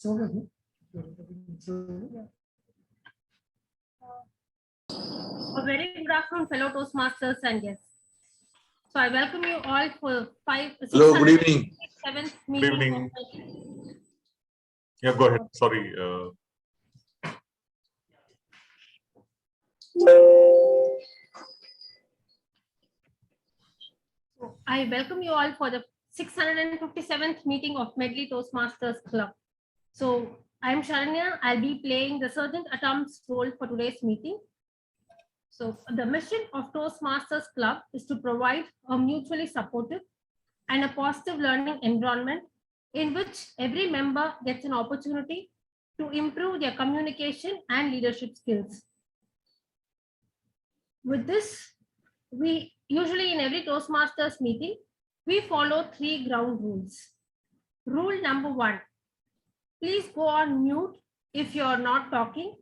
A very good afternoon, fellow Toastmasters and guests. So I welcome you all for Hello, good evening. 7th Good meeting. evening. Yeah, go ahead. Sorry. I welcome you all for the 657th meeting of Medley Toastmasters Club. So I'm Sharanya. I'll be playing the Sergeant Atom's role for today's meeting. So the mission of Toastmasters Club is to provide a mutually supportive and a positive learning environment in which every member gets an opportunity to improve their communication and leadership skills. With this, we usually in every Toastmasters meeting, we follow 3 ground rules. Rule number 1, please go on mute if you're not talking.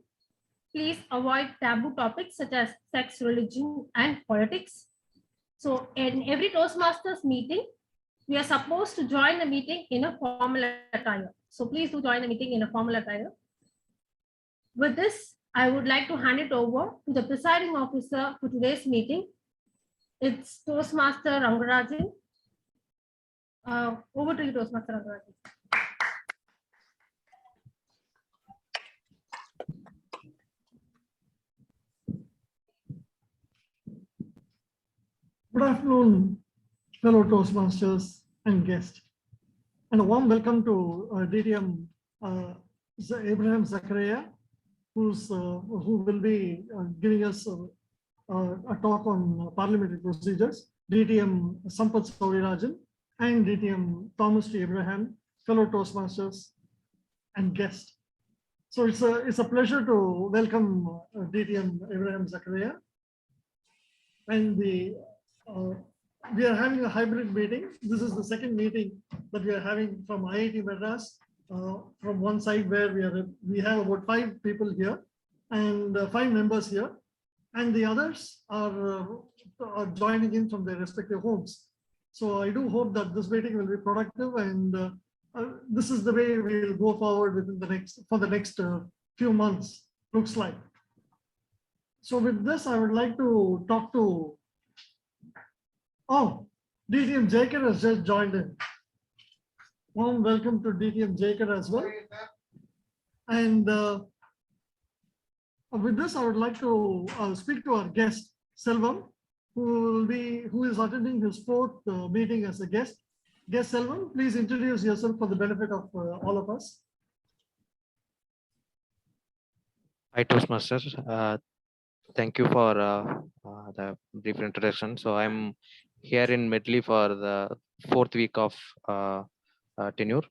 Please avoid taboo topics such as sex, religion, and politics. So in every Toastmasters meeting, we are supposed to join the meeting in a formal attire. So please do join the meeting in a formal attire. With this, I would like to hand it over to the presiding officer for today's meeting. It's Toastmaster Rangarajan. Over to you, Toastmaster Rangarajan. Good afternoon, fellow Toastmasters and guests, and a warm welcome to DTM Abraham Zakaria, who will be giving us a talk on parliamentary procedures, DTM Sampath Saurirajan, and DTM Thomas T. Abraham, fellow Toastmasters and guests. So it's a pleasure to welcome DTM Abraham Zakaria, and we are having a hybrid meeting. This is the second meeting that we are having from IIT Madras. From one side where we have about 5 people here and 5 members here, and the others are joining in from their respective homes. So I do hope that this meeting will be productive, and this is the way we will go forward within the next few months, looks like. So with this, I would like to talk to DTM Jaker has just joined in. Warm welcome to DTM Jaker as well. And with this, I would like to speak to our guest, Selvam, who is attending his 4th meeting as a guest. Guest Selvam, please introduce yourself for the benefit of all of us. Hi, Toastmasters. Thank you for the brief introduction. So I'm here in Medley for the 4th week of tenure,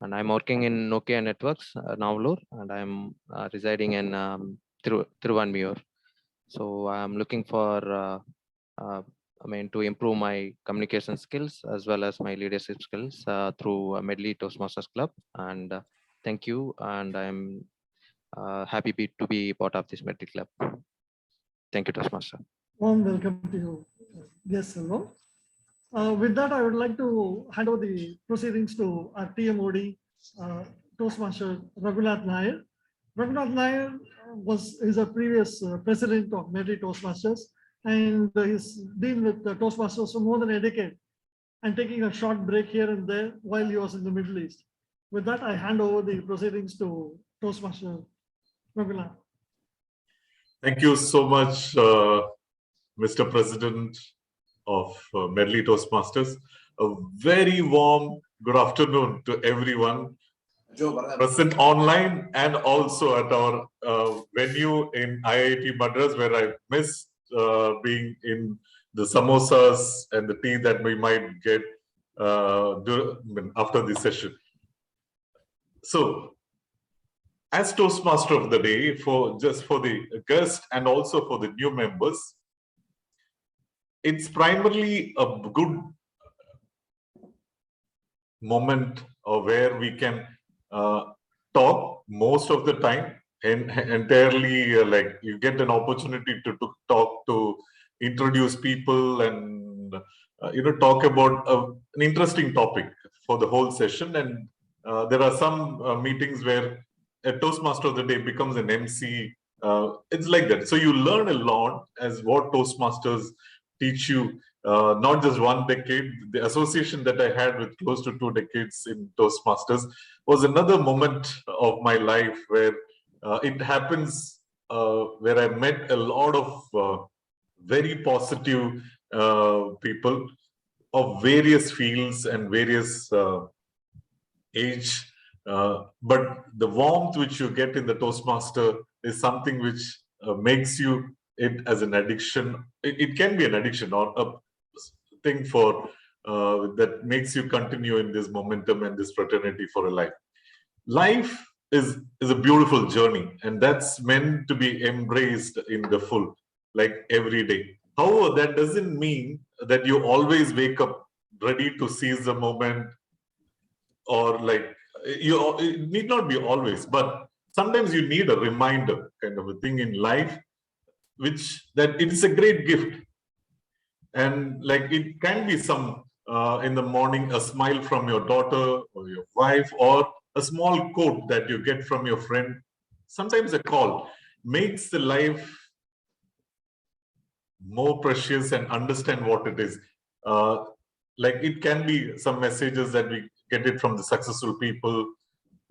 and I'm working in Nokia Networks, Navlur, and I'm residing in Thiruvanmiyur. So I'm looking for to improve my communication skills as well as my leadership skills through Medley Toastmasters Club. And thank you, and I'm happy to be part of this Medley Club. Thank you, Toastmaster. Warm welcome to you. Yes, hello. With that, I would like to hand over the proceedings to our TMOD, Toastmaster Raghunath Nair. Raghunath Nair is a previous president of Medley Toastmasters, and he's been with the Toastmasters for more than a decade and taking a short break here and there while he was in the Middle East. With that, I hand over the proceedings to Toastmaster Raghunath. Thank you so much, Mr. President of Medley Toastmasters. A very warm good afternoon to everyone present online and also at our venue in IIT Madras, where I missed being in the samosas and the tea that we might get after this session. So, as Toastmaster of the day, for the guest and also for the new members, it's primarily a good moment where we can talk most of the time, and entirely like you get an opportunity to talk, to introduce people, and talk about an interesting topic for the whole session. And there are some meetings where a Toastmaster of the day becomes an MC. It's like that. So you learn a lot as what Toastmasters teach you. Not just one decade. The association that I had with close to 2 decades in Toastmasters was another moment of my life where it happens, where I met a lot of very positive people of various fields and various age. But the warmth which you get in the Toastmaster is something which makes you it as an addiction. It can be an addiction or a thing for that makes you continue in this momentum and this fraternity for a life. Life is a beautiful journey, and that's meant to be embraced in the full, like every day. However, that doesn't mean that you always wake up ready to seize the moment, or like it need not be always, but sometimes you need a reminder kind of a thing in life, which that it is a great gift. And like it can be some in the morning, a smile from your daughter or your wife, or a small quote that you get from your friend. Sometimes a call makes the life more precious and understand what it is. Like it can be some messages that we get it from the successful people.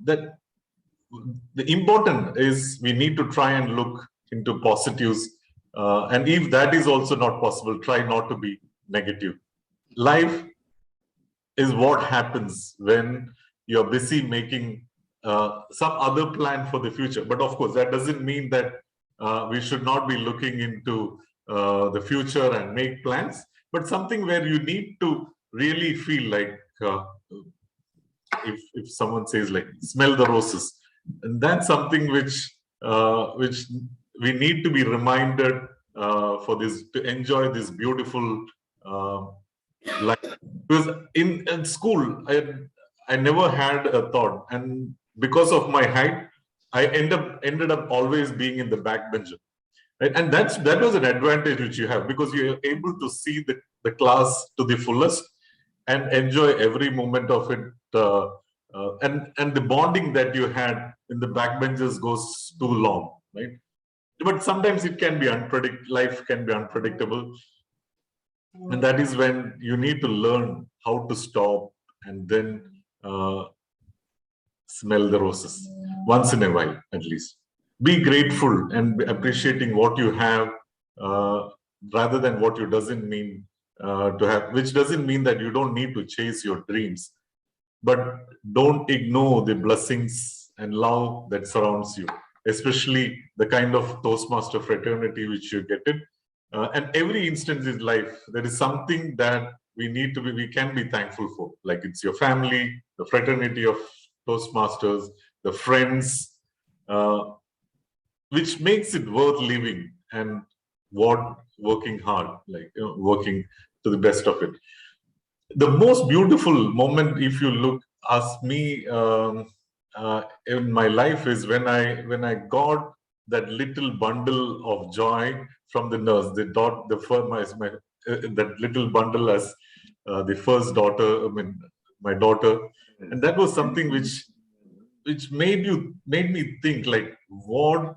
That the important is we need to try and look into positives, and if that is also not possible, try not to be negative. Life is what happens when you're busy making some other plan for the future. But of course, that doesn't mean that we should not be looking into the future and make plans, but something where you need to really feel like if someone says like smell the roses, and that's something which we need to be reminded for this, to enjoy this beautiful life. Because in school I never had a thought, and because of my height I ended up always being in the back bencher, right? And that was an advantage which you have, because you're able to see the class to the fullest and enjoy every moment of it. And the bonding that you had in the backbenches goes too long, right? But sometimes it can be life can be unpredictable, and that is when you need to learn how to stop and then smell the roses once in a while, at least. Be grateful and be appreciating what you have, uh, rather than what you doesn't mean to have, which doesn't mean that you don't need to chase your dreams, but don't ignore the blessings and love that surrounds you, especially the kind of Toastmaster fraternity which you get it. And every instance in life, there is something that we can be thankful for. Like it's your family, the fraternity of Toastmasters, the friends, which makes it worth living and what working hard, like working to the best of it. The most beautiful moment, if you look, ask me, in my life is when I got that little bundle of joy from the nurse. The first that little bundle as the first daughter. I mean, my daughter, and that was something which made me think like what,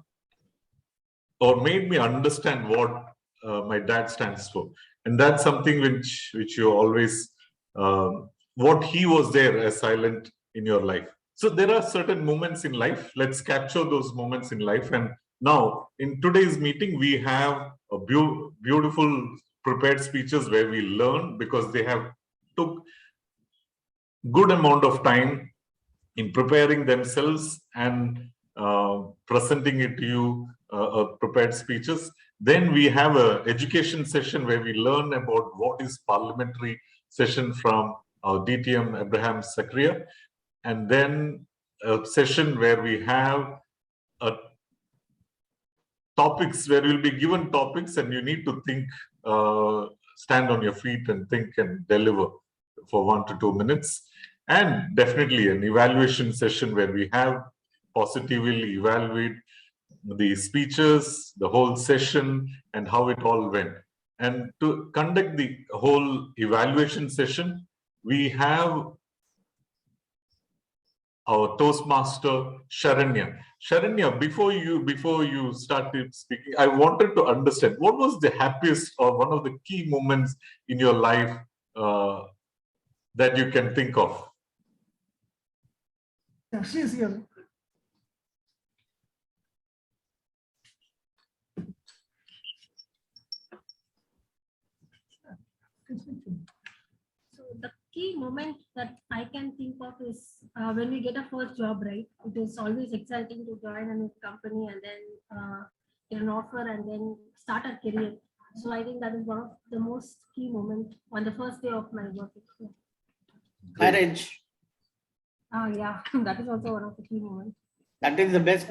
or made me understand what my dad stands for, and that's something which you always, what he was there as silent in your life. So there are certain moments in life. Let's capture those moments in life. And now in today's meeting, we have a beautiful prepared speeches where we learn, because they have took good amount of time in preparing themselves and presenting it to you, prepared speeches. Then we have a education session where we learn about what is parliamentary session from our DTM Abraham Sakria, and then a session where we have topics where you'll be given topics and you need to think, stand on your feet and think and deliver for 1 to 2 minutes. And definitely an evaluation session where we have positively evaluate the speeches, the whole session, and how it all went. And to conduct the whole evaluation session, we have our Toastmaster Sharanya. Sharanya, before you started speaking, I wanted to understand what was the happiest or one of the key moments in your life that you can think of. Yeah, she's here. So the key moment that I can think of is when we get a first job, right? It is always exciting to join a new company and then get an offer and then start a career. So I think that is one of the most key moment on the first day of my work. Marriage. Yeah, that is also one of the key moments. That is the best.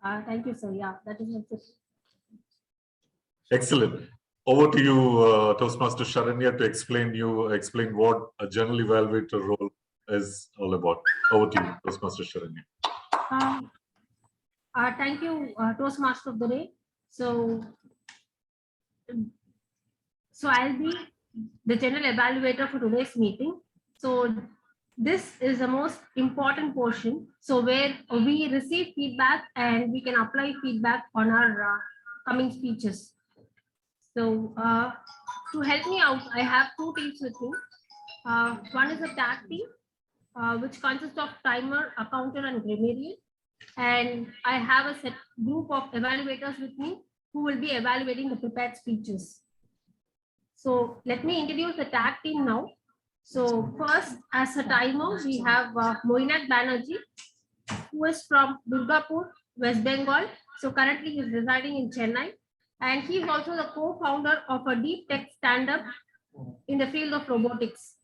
Thank you, sir. Yeah, that is also. Excellent. Over to you, Toastmaster Sharanya, to explain what a general evaluator role is all about. Over to you, Toastmaster Sharanya. Thank you, Toastmaster of the day. So I'll be the general evaluator for today's meeting. So this is the most important portion. So where we receive feedback and we can apply feedback on our coming speeches. So to help me out, I have two teams with me. One is a tag team, which consists of timer, accountant, and grammarian. And I have a set group of evaluators with me who will be evaluating the prepared speeches. So let me introduce the tag team now. So first, as a timer, we have Moinak Banerjee, who is from Durgapur, West Bengal. So currently he is residing in Chennai. And he is also the co-founder of a deep tech stand-up in the field of robotics.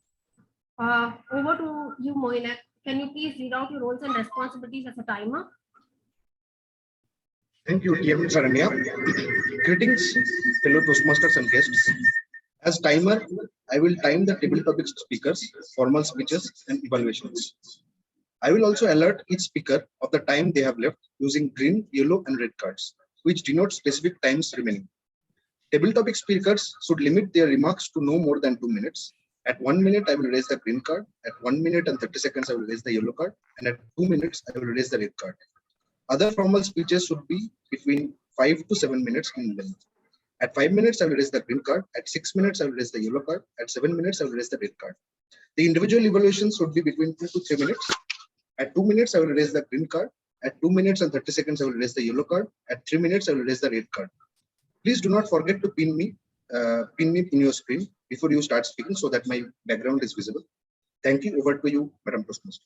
Over to you, Moinak. Can you please read out your roles and responsibilities as a timer? Thank you, TM Saranya. Greetings, fellow Toastmasters and guests. As timer, I will time the table topic speakers, formal speeches, and evaluations. I will also alert each speaker of the time they have left using green, yellow, and red cards, which denote specific times remaining. Table topic speakers should limit their remarks to no more than 2 minutes. At 1 minute, I will raise the green card. At 1 minute and 30 seconds, I will raise the yellow card. And at 2 minutes, I will raise the red card. Other formal speeches should be between 5 to 7 minutes in length. At 5 minutes, I will raise the green card. At 6 minutes, I will raise the yellow card. At 7 minutes, I will raise the red card. The individual evaluations should be between 2 to 3 minutes. At 2 minutes, I will raise the green card. At 2 minutes and 30 seconds, I will raise the yellow card. At 3 minutes, I will raise the red card. Please do not forget to pin me in your screen before you start speaking so that my background is visible. Thank you. Over to you, Madam Toastmaster.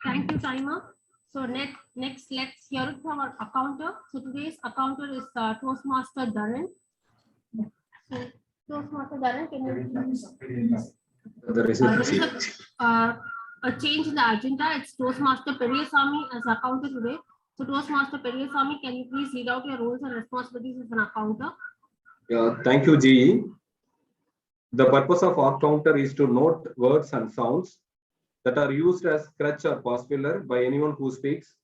Thank you, timer. So next, let's hear it from our accounter. So today's accounter is Toastmaster Dharan. So Toastmaster Dharan, can you there is a change in the agenda. It's Toastmaster Periyasamy as accounter today. So Toastmaster Periyasamy, can you please read out your roles and responsibilities as an accounter? Thank you, GE. The purpose of accounter is to note words and sounds that are used as crutch or pass filler by anyone who speaks.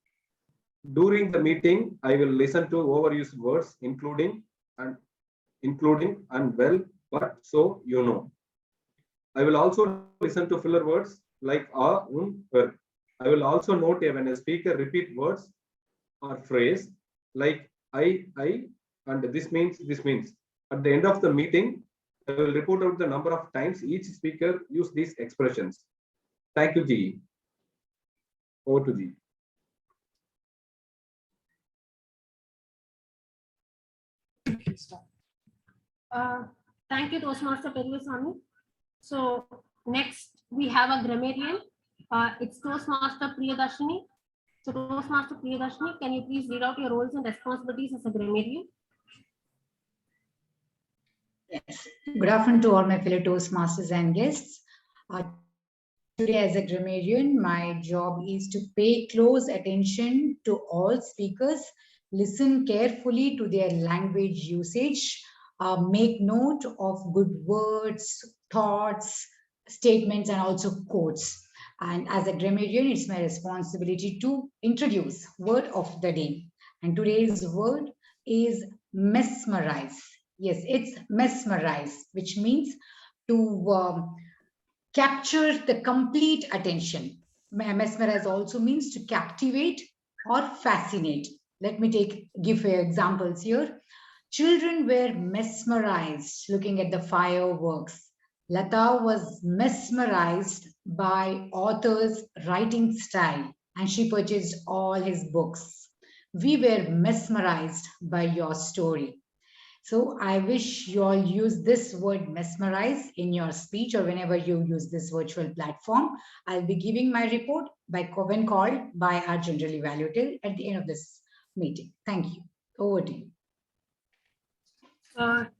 During the meeting, I will listen to overused words, including and well, but, so, you know. I will also listen to filler words like ver. I will also note when a speaker repeat words or phrase like I, and this means. At the end of the meeting, I will report out the number of times each speaker used these expressions. Thank you, GE. Over to GE. Thank you, Toastmaster Periyasamy. So next we have a grammarian. It's Toastmaster Priyadarshini. So Toastmaster Priyadarshini, can you please read out your roles and responsibilities as a grammarian? Yes. Good afternoon to all my fellow Toastmasters and guests. Today as a grammarian, my job is to pay close attention to all speakers, listen carefully to their language usage, make note of good words, thoughts, statements, and also quotes. And as a grammarian, it's my responsibility to introduce word of the day. And today's word is mesmerize. Yes, it's mesmerize, which means to capture the complete attention. Mesmerize also means to captivate or fascinate. Let me give examples here. Children were mesmerized looking at the fireworks. Lata was mesmerized by author's writing style and she purchased all his books. We were mesmerized by your story. So I wish you all use this word mesmerize in your speech or whenever you use this virtual platform. I'll be giving my report when called by our general evaluator at the end of this meeting. Thank you. Over to you.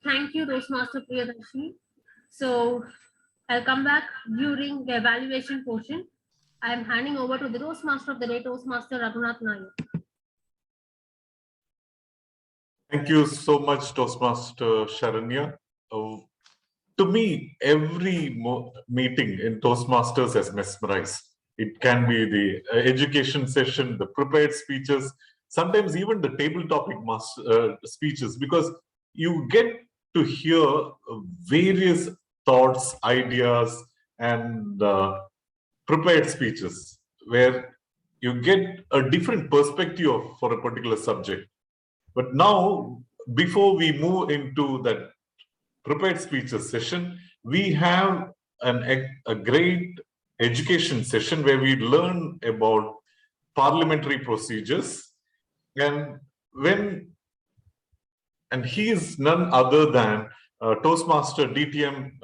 Thank you, Toastmaster Priyadarshini. So I'll come back during the evaluation portion. I am handing over to the Toastmaster of the day, Toastmaster Raghunath Nayak. Thank you so much, Toastmaster Sharanya. To me, every meeting in Toastmasters has mesmerized. It can be the education session, the prepared speeches, sometimes even the table topic speeches, because you get to hear various thoughts, ideas, and prepared speeches where you get a different perspective for a particular subject. But now, before we move into that prepared speeches session, we have a great education session where we learn about parliamentary procedures. And he is none other than Toastmaster DTM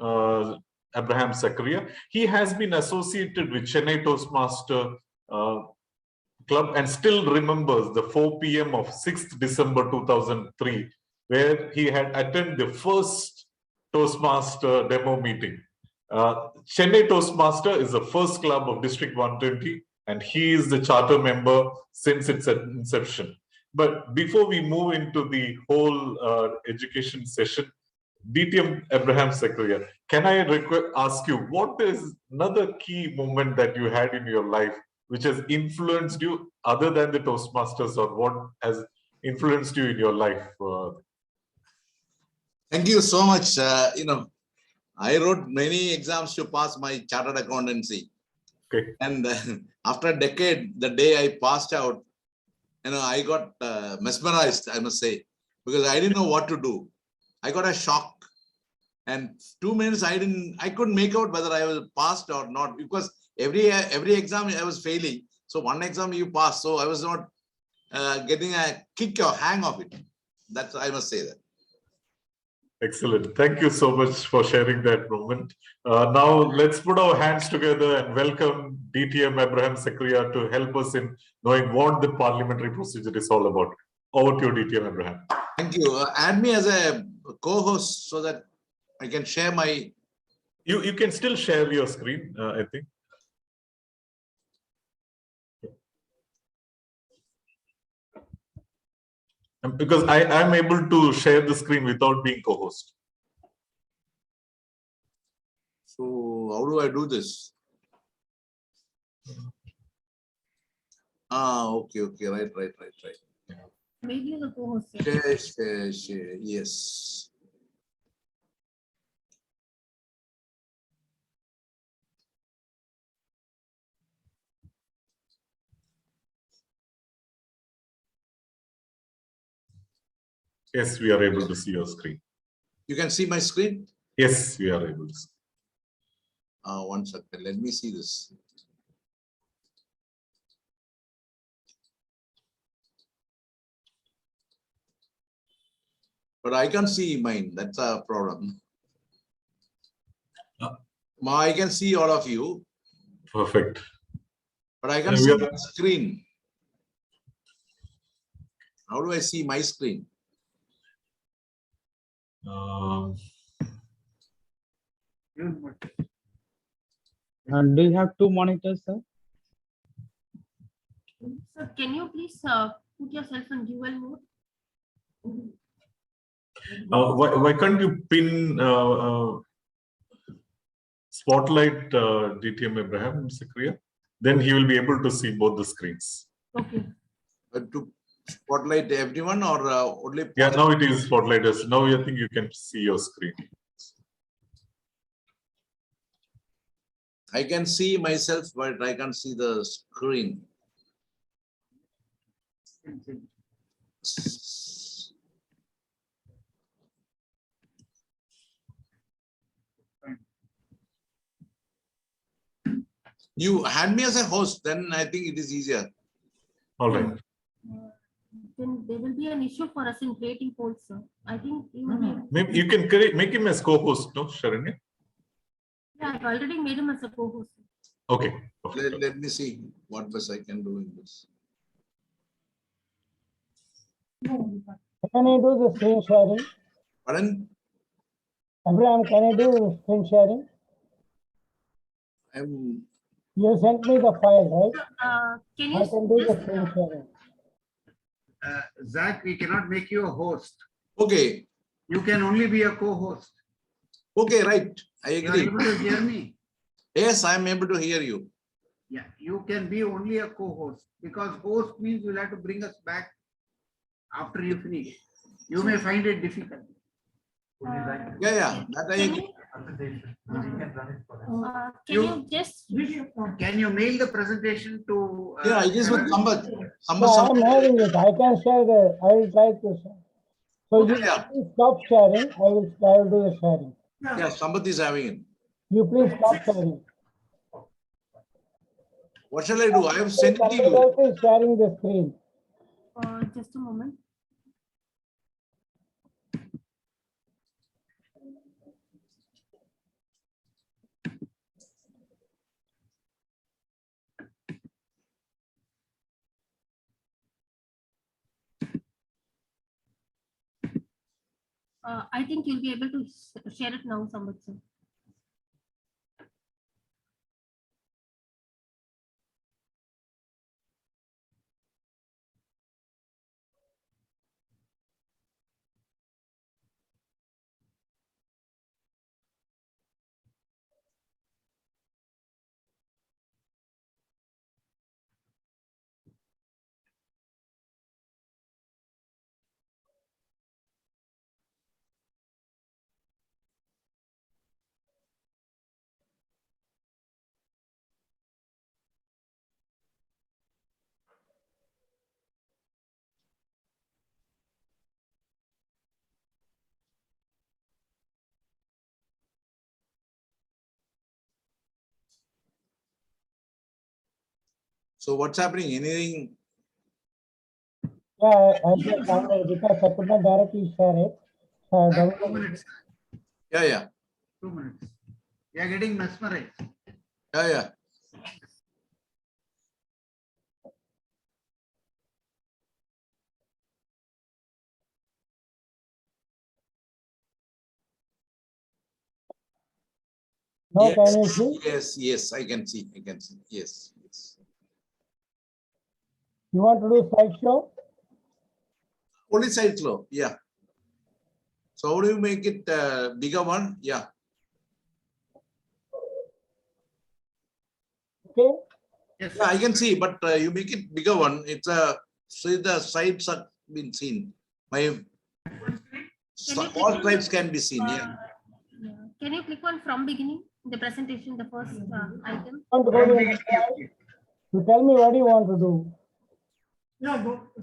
Abraham Zakaria. He has been associated with Chennai Toastmaster Club and still remembers the 4 p.m. of 6th December 2003, where he had attended the first Toastmaster demo meeting. Chennai Toastmaster is the first club of District 120, and he is the charter member since its inception. But before we move into the whole education session, DTM Abraham Zakaria, can I ask you, what is another key moment that you had in your life which has influenced you other than the Toastmasters, or what has influenced you in your life? Thank you so much. I wrote many exams to pass my chartered accountancy. Okay. And after a decade, the day I passed out, I got mesmerized, I must say, because I didn't know what to do. I got a shock. And 2 minutes, I couldn't make out whether I was passed or not, because every exam I was failing. So one exam you pass. So I was not getting a kick or hang of it. That's, I must say that. Excellent. Thank you so much for sharing that moment. Now let's put our hands together and welcome DTM Abraham Zakaria to help us in knowing what the parliamentary procedure is all about. Over to you, DTM Abraham. Thank you. Add me as a co-host so that I can share my... You can still share your screen, I think. Because I'm able to share the screen without being co-host. So how do I do this? Okay, right. Maybe the co-host. Share. Yes. Yes, we are able to see your screen. You can see my screen? Yes, we are able to see. 1 second. Let me see this. But I can't see mine. That's a problem. I can see all of you. Perfect. But I can see the screen. How do I see my screen? Do you have 2 monitors, sir? So can you please put yourself in dual mode? Why can't you pin spotlight DTM Abraham Zakaria? Then he will be able to see both the screens. Okay. But to spotlight everyone or only? Yeah, now it is spotlighters. Now I think you can see your screen. I can see myself, but I can't see the screen. You had me as a host, then I think it is easier. All right. Then there will be an issue for us in creating polls, sir. I think you will be. Maybe you can make him as co-host, no, Sharanya? Yeah, I've already made him as a co-host. Okay. Let me see what best I can do in this. Can I do the screen sharing? Pardon? Abraham, can I do screen sharing? You sent me the file, right? Can you I can do the just, screen sharing. Zach, we cannot make you a host. Okay. You can only be a co-host. Okay, right. I You are agree. able to hear me? Yes, I am able to hear you. Yeah, you can be only a co-host because host means you'll have to bring us back after you finish. You may find it difficult. Yeah, that I agree. can you just Can you mail the presentation to? Yeah, it is with Sambat. No, I'm having it. I can share the, I will try to share. So you please stop sharing. I will do the sharing. Yeah, Sambat is having it. You please stop sharing. What shall I do? I have sent to Somebody you. else is sharing the screen. just a moment. I think you'll be able to share it now, Sambat sir. So what's happening? Anything? Yeah, I just downloaded because I could not directly share it. So I 2 downloaded minutes. Yeah. 2 minutes. You are getting mesmerized. Yeah. Now can you see? Yes, I can see. Yes. You want to do slideshow? Only side slow. Yeah. So how do you make it bigger one? Yeah. Okay. Yes. Yeah, I can see, but you make it bigger one. It's so the sides have been seen. All sides can be seen. Yeah. Can you click on from beginning the presentation, the first item? You tell me what you want to do. Yeah, go to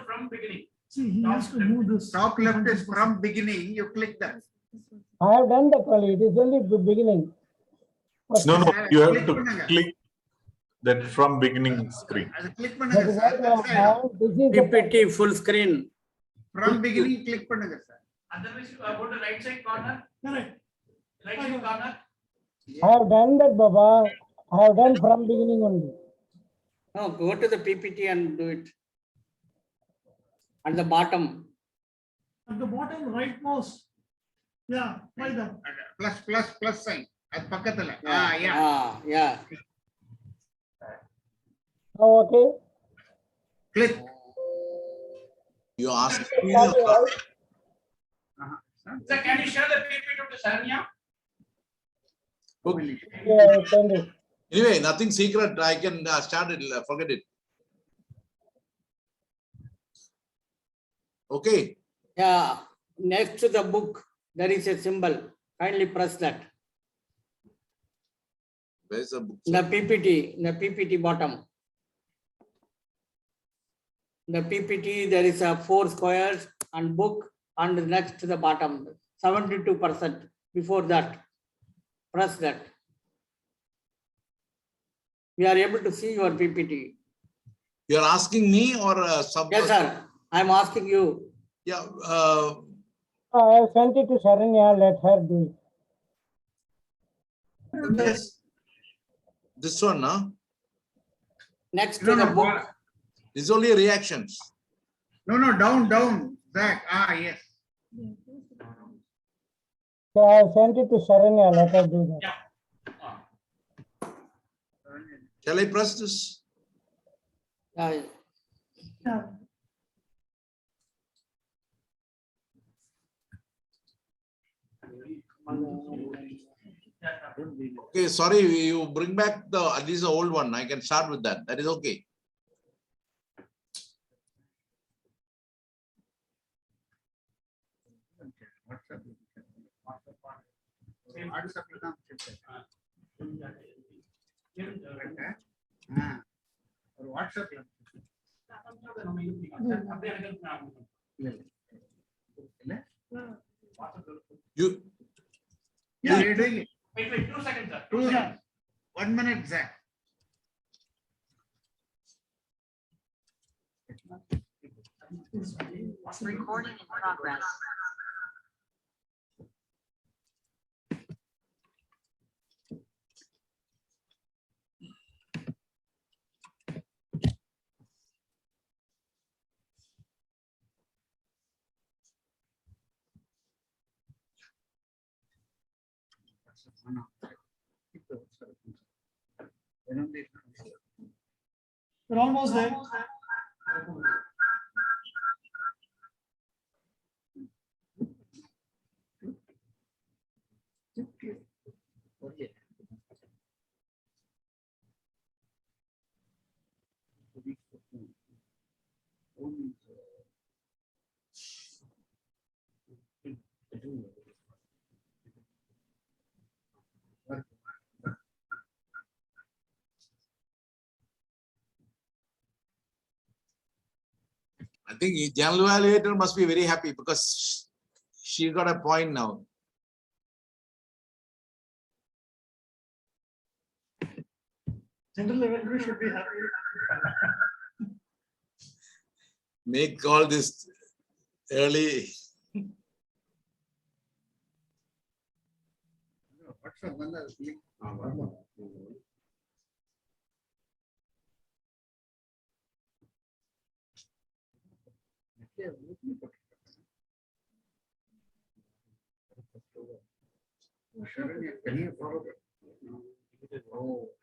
from beginning. see, he has to move this. Top left is from beginning. You click that. I have done that only. It is only the beginning. No, you have to click that from beginning screen. Click பண்ணுங்க sir. This is PPT full screen. From beginning click பண்ணுங்க sir. Otherwise, you go to right side corner. Correct. Right side corner. I have done that, Baba. I have done from beginning only. No, go to the PPT and do it. At the bottom. At the bottom rightmost. Yeah, like that. Plus sign. At பக்கத்துல. Yeah. Oh, okay. Click. You ask. Sir, can you share the PPT to Saranya? Okay. Yeah, send it. Anyway, nothing secret. I can start it. Forget it. Okay. Yeah, next to the book, there is a symbol. Kindly press that. Where's the book? The PPT bottom. The PPT, there is a 4 squares and book, and next to the bottom, 72%. Before that, press that. We are able to see your PPT. You are asking me or some? Yes, sir. I am asking you. Yeah. I sent it to Sharanya. Let her do it. Yes. This one, huh? Next to the book. It's only reactions. No, down, back. Ah, yes. So I sent it to Sharanya. Let her do that. Shall I press this? Okay, sorry, you bring back at least the old one. I can start with that. That is okay. WhatsApp. You. Yeah, you're doing it. Wait, 2 seconds, sir. 2 seconds. 1 minute, Zach. Recording in progress. We're almost there. I think general evaluator must be very happy because she got a point now. General evaluator should be happy. Make all this early.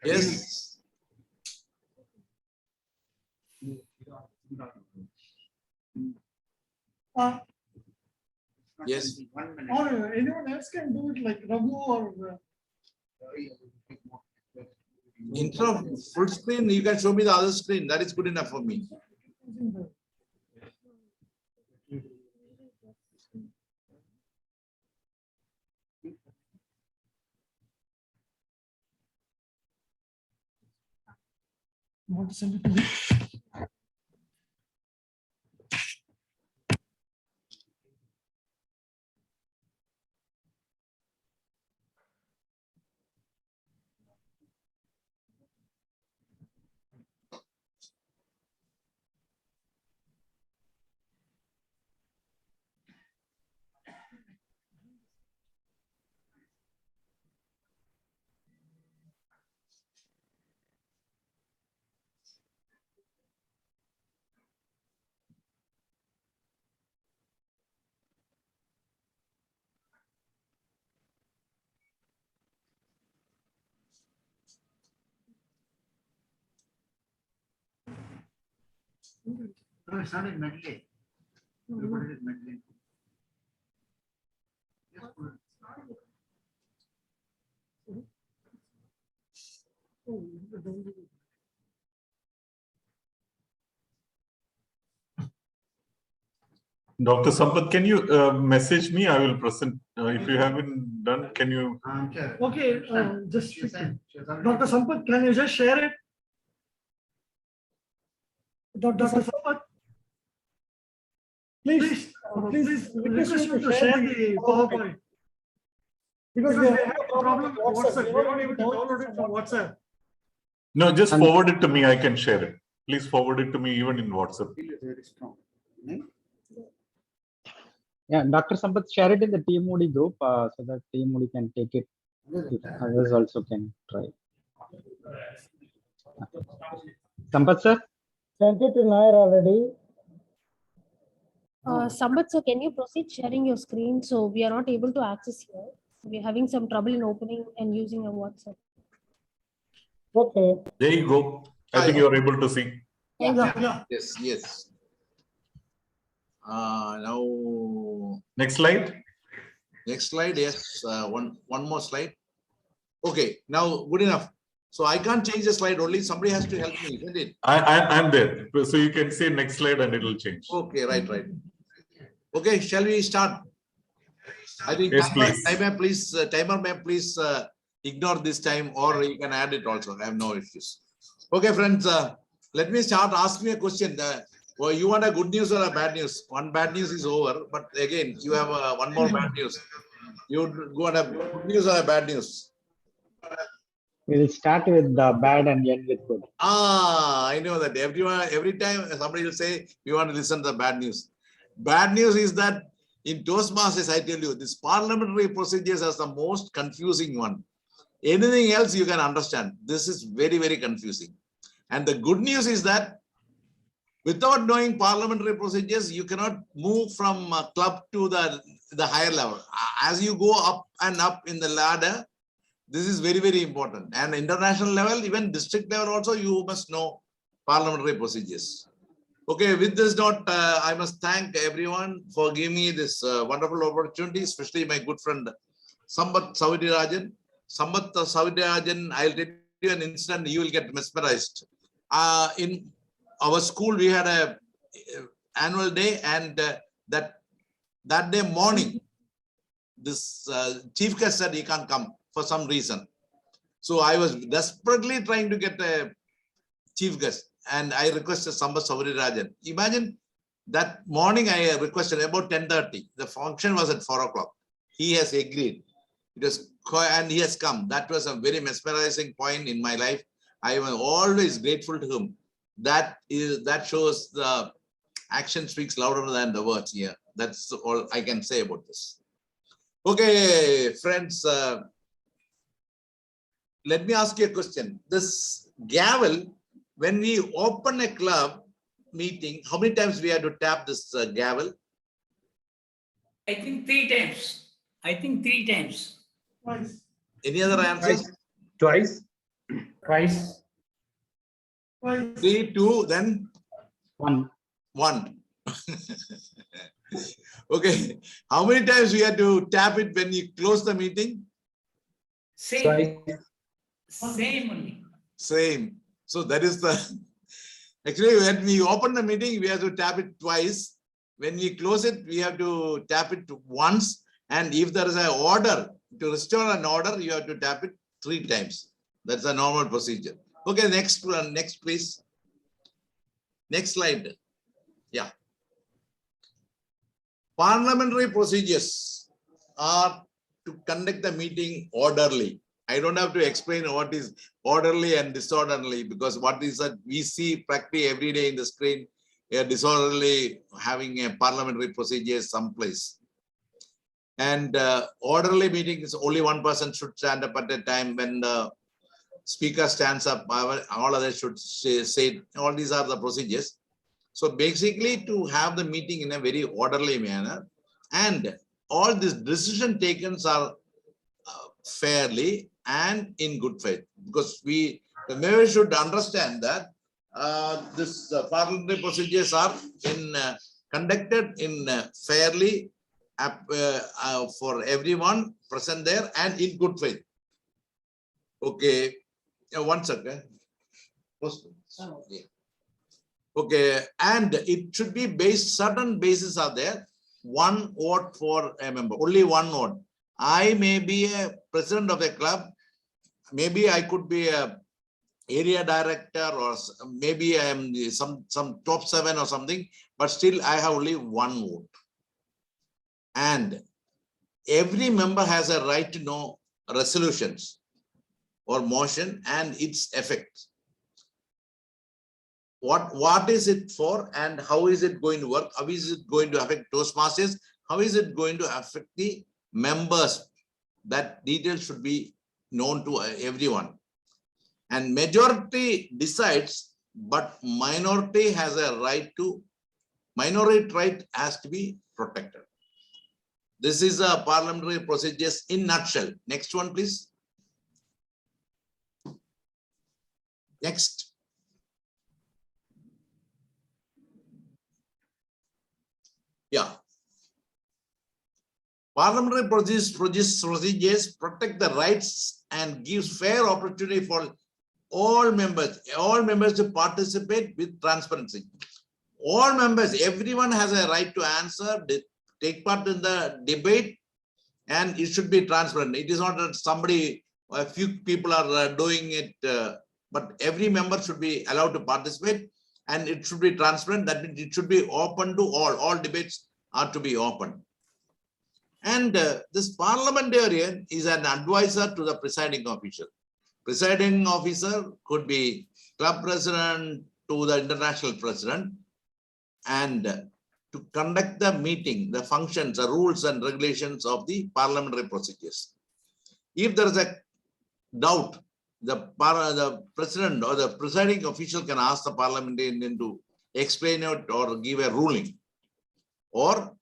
Yes. Yes. Or anyone else can do it like Raghu or. Instead of full screen, you can show me the other screen. That is good enough for me. You want to send it to me? No, it's not in Medley. You put it in Medley. Just put it. Dr. Sampath, can you message me? I will present. If you haven't done, can you? Okay, just Dr. Sampath, can you just share it? Dr. Sampath, please request you to share the PowerPoint. Because we have a problem with WhatsApp. We are not able to download it from WhatsApp. No, just forward it to me. I can share it. Please forward it to me even in WhatsApp. Yeah, Dr. Sampath, share it in the Team Moody group so that Team Moody can take it. If others also can try. Sampath sir? Sent it to Nair already. Sampath sir, can you proceed sharing your screen? So we are not able to access here. We're having some trouble in opening and using a WhatsApp. Okay. There you go. I think you are able to see. Yeah. Yes. Now. Next slide. Next slide. Yes. One more slide. Okay. Now good enough. So I can't change the slide. Only somebody has to help me, isn't it? I'm there. So you can say next slide and it will change. Okay. Right. Okay. Shall we start? I think yes, timer may please ignore this time, or you can add it also. I have no issues. Okay, friends. Let me start asking a question. Well, you want a good news or a bad news? One bad news is over, but again, you have one more bad news. You want a good news or a bad news? We'll start with the bad and end with good. I know that every time somebody will say, we want to listen to the bad news. Bad news is that in Toastmasters, I tell you, this parliamentary procedures is the most confusing one. Anything else you can understand. This is very, very confusing. And the good news is that without knowing parliamentary procedures, you cannot move from a club to the higher level. As you go up and up in the ladder, this is very, very important. And international level, even district level also, you must know parliamentary procedures. Okay, with this note, I must thank everyone for giving me this wonderful opportunity, especially my good friend, Sambat Savitirajan. Sambat Savitirajan, I'll tell you an incident, you will get mesmerized. In our school, we had a annual day, and that day morning, this chief guest said he can't come for some reason. So I was desperately trying to get a chief guest, and I requested Sambat Savitirajan. Imagine that morning I requested about 10:30. The function was at 4 o'clock. He has agreed. It was, and he has come. That was a very mesmerizing point in my life. I am always grateful to him. That shows the action speaks louder than the words here. That's all I can say about this. Okay, friends, let me ask you a question. This gavel, when we open a club meeting, how many times we have to tap this gavel? I think 3 times. Twice. Any other answers? Twice. 3, 2, then 1. Okay. How many times we have to tap it when you close the meeting? Same only. Same. So that is the, actually when we open the meeting, we have to tap it twice. When we close it, we have to tap it once. And if there is an order, to restore an order, you have to tap it 3 times. That's a normal procedure. Okay, next please. Next slide. Yeah. Parliamentary procedures are to conduct the meeting orderly. I don't have to explain what is orderly and disorderly, because what is that we see practically every day in the screen, disorderly having a parliamentary procedure someplace. And orderly meeting is only one person should stand up at a time. When the speaker stands up, all others should say, all these are the procedures. So basically to have the meeting in a very orderly manner, and all these decisions taken are fairly and in good faith, because the member should understand that this parliamentary procedures are conducted in fairly for everyone present there and in good faith. Okay, 1 second. Yeah. Okay, and it should be based, certain bases are there. One vote for a member, only one vote. I may be a president of a club. Maybe I could be a area director, or maybe I am some top 7 or something, but still I have only one vote. And every member has a right to know resolutions or motion and its effects. What is it for, and how is it going to work? How is it going to affect Toastmasters? How is it going to affect the members? That details should be known to everyone. And majority decides, but minority has a right to, minority right has to be protected. This is a parliamentary procedures in nutshell. Next one, please. Next. Yeah. Parliamentary procedures protect the rights and gives fair opportunity for all members to participate with transparency. All members, everyone has a right to answer, take part in the debate, and it should be transparent. It is not that somebody, a few people are doing it, but every member should be allowed to participate, and it should be transparent. That means it should be open to all. All debates are to be open. And this parliamentarian is an advisor to the presiding official. Presiding officer could be club president to the international president, and to conduct the meeting, the functions, the rules and regulations of the parliamentary procedures. If there is a doubt, the president or the presiding official can ask the parliamentarian to explain it or give a ruling. Or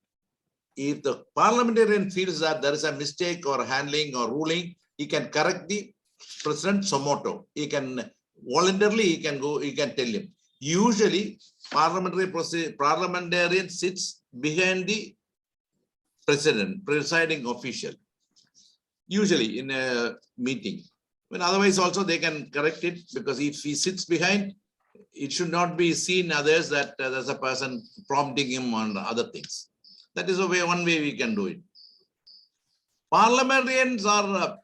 if the parliamentarian feels that there is a mistake or handling or ruling, he can correct the president Somoto. He can voluntarily, he can go, he can tell him. Usually, parliamentarian sits behind the presiding official. Usually in a meeting. When otherwise also they can correct it, because if he sits behind, it should not be seen others that there's a person prompting him on other things. That is one way we can do it. Parliamentarians are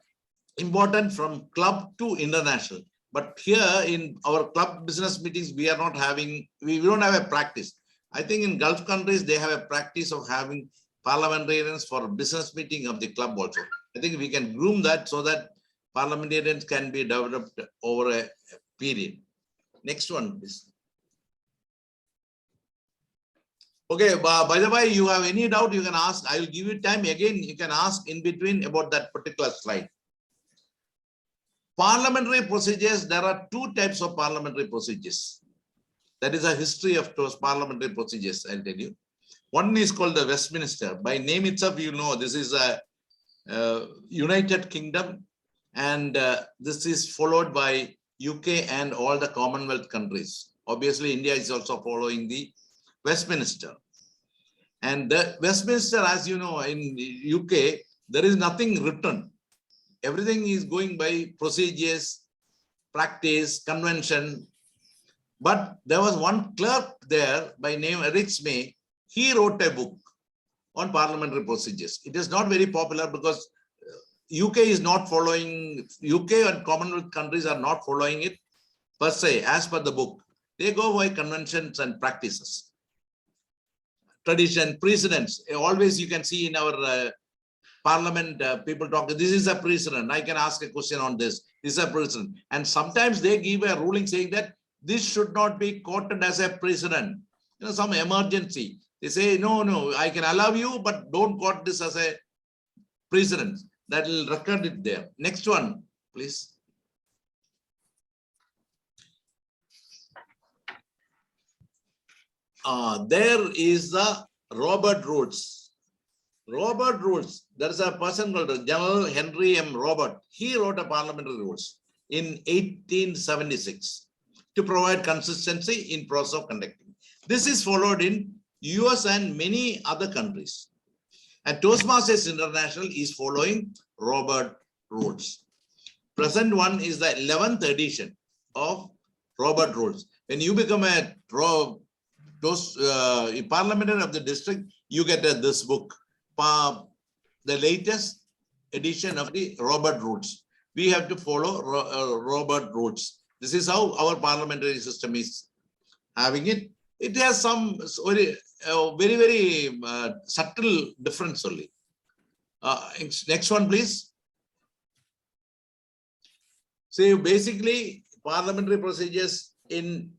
important from club to international. But here in our club business meetings, we are not having, we don't have a practice. I think in Gulf countries, they have a practice of having parliamentarians for business meeting of the club also. I think we can groom that so that parliamentarians can be developed over a period. Next one, please. Okay, by the way, you have any doubt, you can ask. I will give you time again. You can ask in between about that particular slide. Parliamentary procedures, there are 2 types of parliamentary procedures. That is a history of those parliamentary procedures, I'll tell you. One is called the Westminster. By name itself, you know, this is a United Kingdom, and this is followed by UK and all the Commonwealth countries. Obviously, India is also following the Westminster. And the Westminster, as you know, in UK, there is nothing written. Everything is going by procedures, practice, convention. But there was one clerk there by name Eric May. He wrote a book on parliamentary procedures. It is not very popular because UK is not following, UK and Commonwealth countries are not following it per se, as per the book. They go by conventions and practices. Tradition, precedents. Always you can see in our parliament, people talk, this is a precedent. I can ask a question on this. This is a precedent. And sometimes they give a ruling saying that this should not be quoted as a precedent. You know, some emergency. They say, no, I can allow you, but don't quote this as a precedent. That will record it there. Next one, please. There is the Robert Rules. Robert Rules, there is a person called General Henry M. Robert. He wrote a parliamentary rules in 1876 to provide consistency in process of conducting. This is followed in US and many other countries. And Toastmasters International is following Robert Rules. Present one is the 11th edition of Robert Rules. When you become a those parliamentary of the district, you get this book, the latest edition of the Robert Rules. We have to follow Robert Rules. This is how our parliamentary system is having it. It has some very, very subtle difference only. Next one, please. So basically, parliamentary procedures in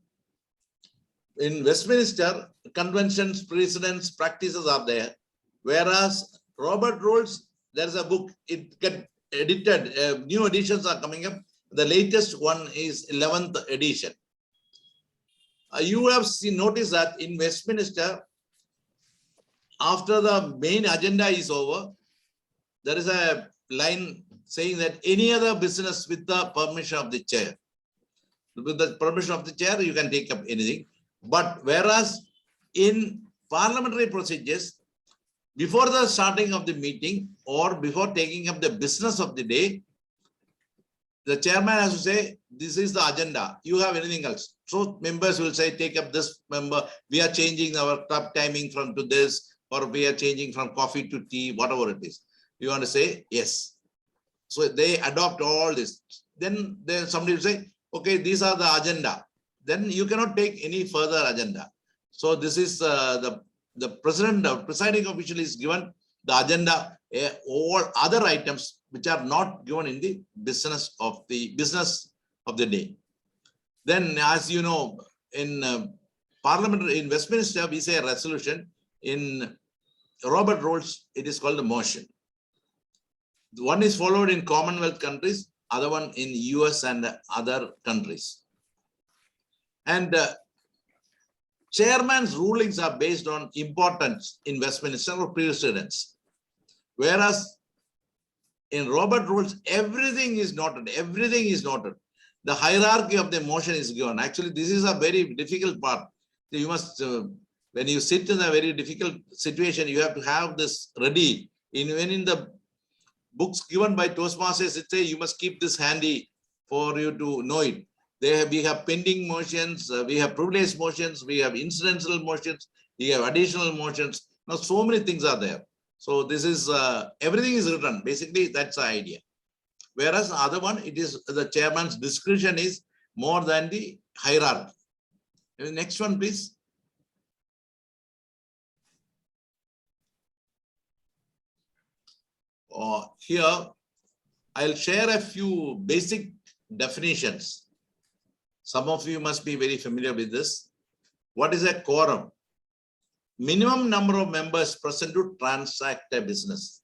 Westminster, conventions, precedents, practices are there. Whereas Robert Rules, there's a book, it get edited, new editions are coming up. The latest one is 11th edition. You have noticed that in Westminster, after the main agenda is over, there is a line saying that any other business with the permission of the chair. With the permission of the chair, you can take up anything. But whereas in parliamentary procedures, before the starting of the meeting or before taking up the business of the day, the chairman has to say, this is the agenda. You have anything else? So members will say, take up this member. We are changing our club timing from to this, or we are changing from coffee to tea, whatever it is. You want to say yes. So they adopt all this. Then somebody will say, okay, these are the agenda. Then you cannot take any further agenda. So this is the president, the presiding official is given the agenda, all other items which are not given in the business of the day. Then, as you know, in parliamentary, in Westminster, we say a resolution. In Robert Rules, it is called a motion. One is followed in Commonwealth countries, other one in US and other countries. And chairman's rulings are based on importance in Westminster or precedents. Whereas in Robert Rules, everything is noted. Everything is noted. The hierarchy of the motion is given. Actually, this is a very difficult part. You must, when you sit in a very difficult situation, you have to have this ready. When in the books given by Toastmasters, it says you must keep this handy for you to know it. We have pending motions, we have privileged motions, we have incidental motions, we have additional motions. Now, so many things are there. So this is, everything is written. Basically, that's the idea. Whereas the other one, it is the chairman's discretion is more than the hierarchy. Next one, please. Here, I'll share a few basic definitions. Some of you must be very familiar with this. What is a quorum? Minimum number of members present to transact a business.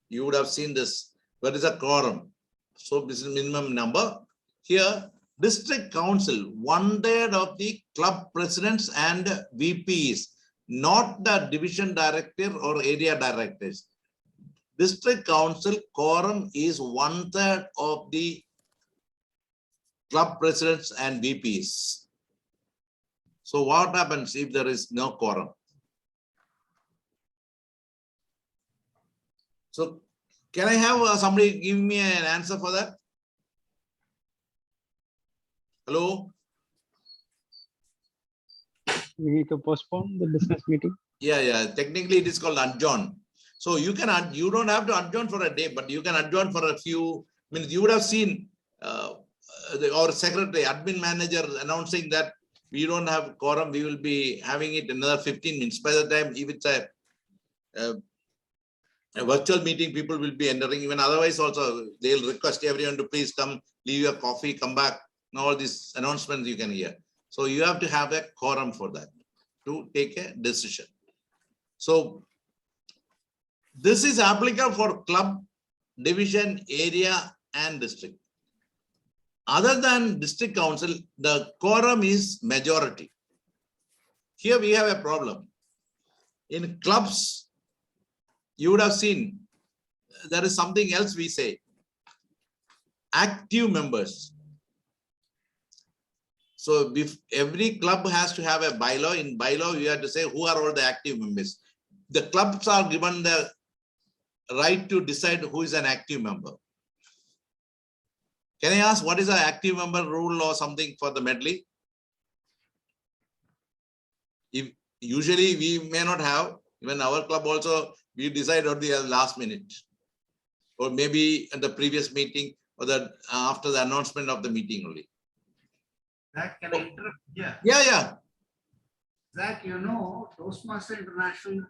You would have seen this. What is a quorum? So this is minimum number. Here, district council, 1/3 of the club presidents and VPs, not the division director or area directors. District council quorum is 1/3 of the club presidents and VPs. So what happens if there is no quorum? So can I have somebody give me an answer for that? Hello? We need to postpone the business meeting. Yeah. Technically, it is called adjourn. So you can, you don't have to adjourn for a day, but you can adjourn for a few minutes. You would have seen our secretary, admin manager announcing that we don't have quorum. We will be having it another 15 minutes. By the time, if it's a virtual meeting, people will be entering. Even otherwise, also they'll request everyone to please come, leave your coffee, come back. And all these announcements you can hear. So you have to have a quorum for that to take a decision. So this is applicable for club, division, area, and district. Other than district council, the quorum is majority. Here we have a problem. In clubs, you would have seen there is something else we say. Active members. So if every club has to have a bylaw, in bylaw you have to say who are all the active members. The clubs are given the right to decide who is an active member. Can I ask what is an active member rule or something for the Medley? If usually we may not have, even our club also, we decide at the last minute, or maybe at the previous meeting, or that after the announcement of the meeting only. Zach, can I interrupt? Yeah. Yeah. Zach, you know, Toastmaster International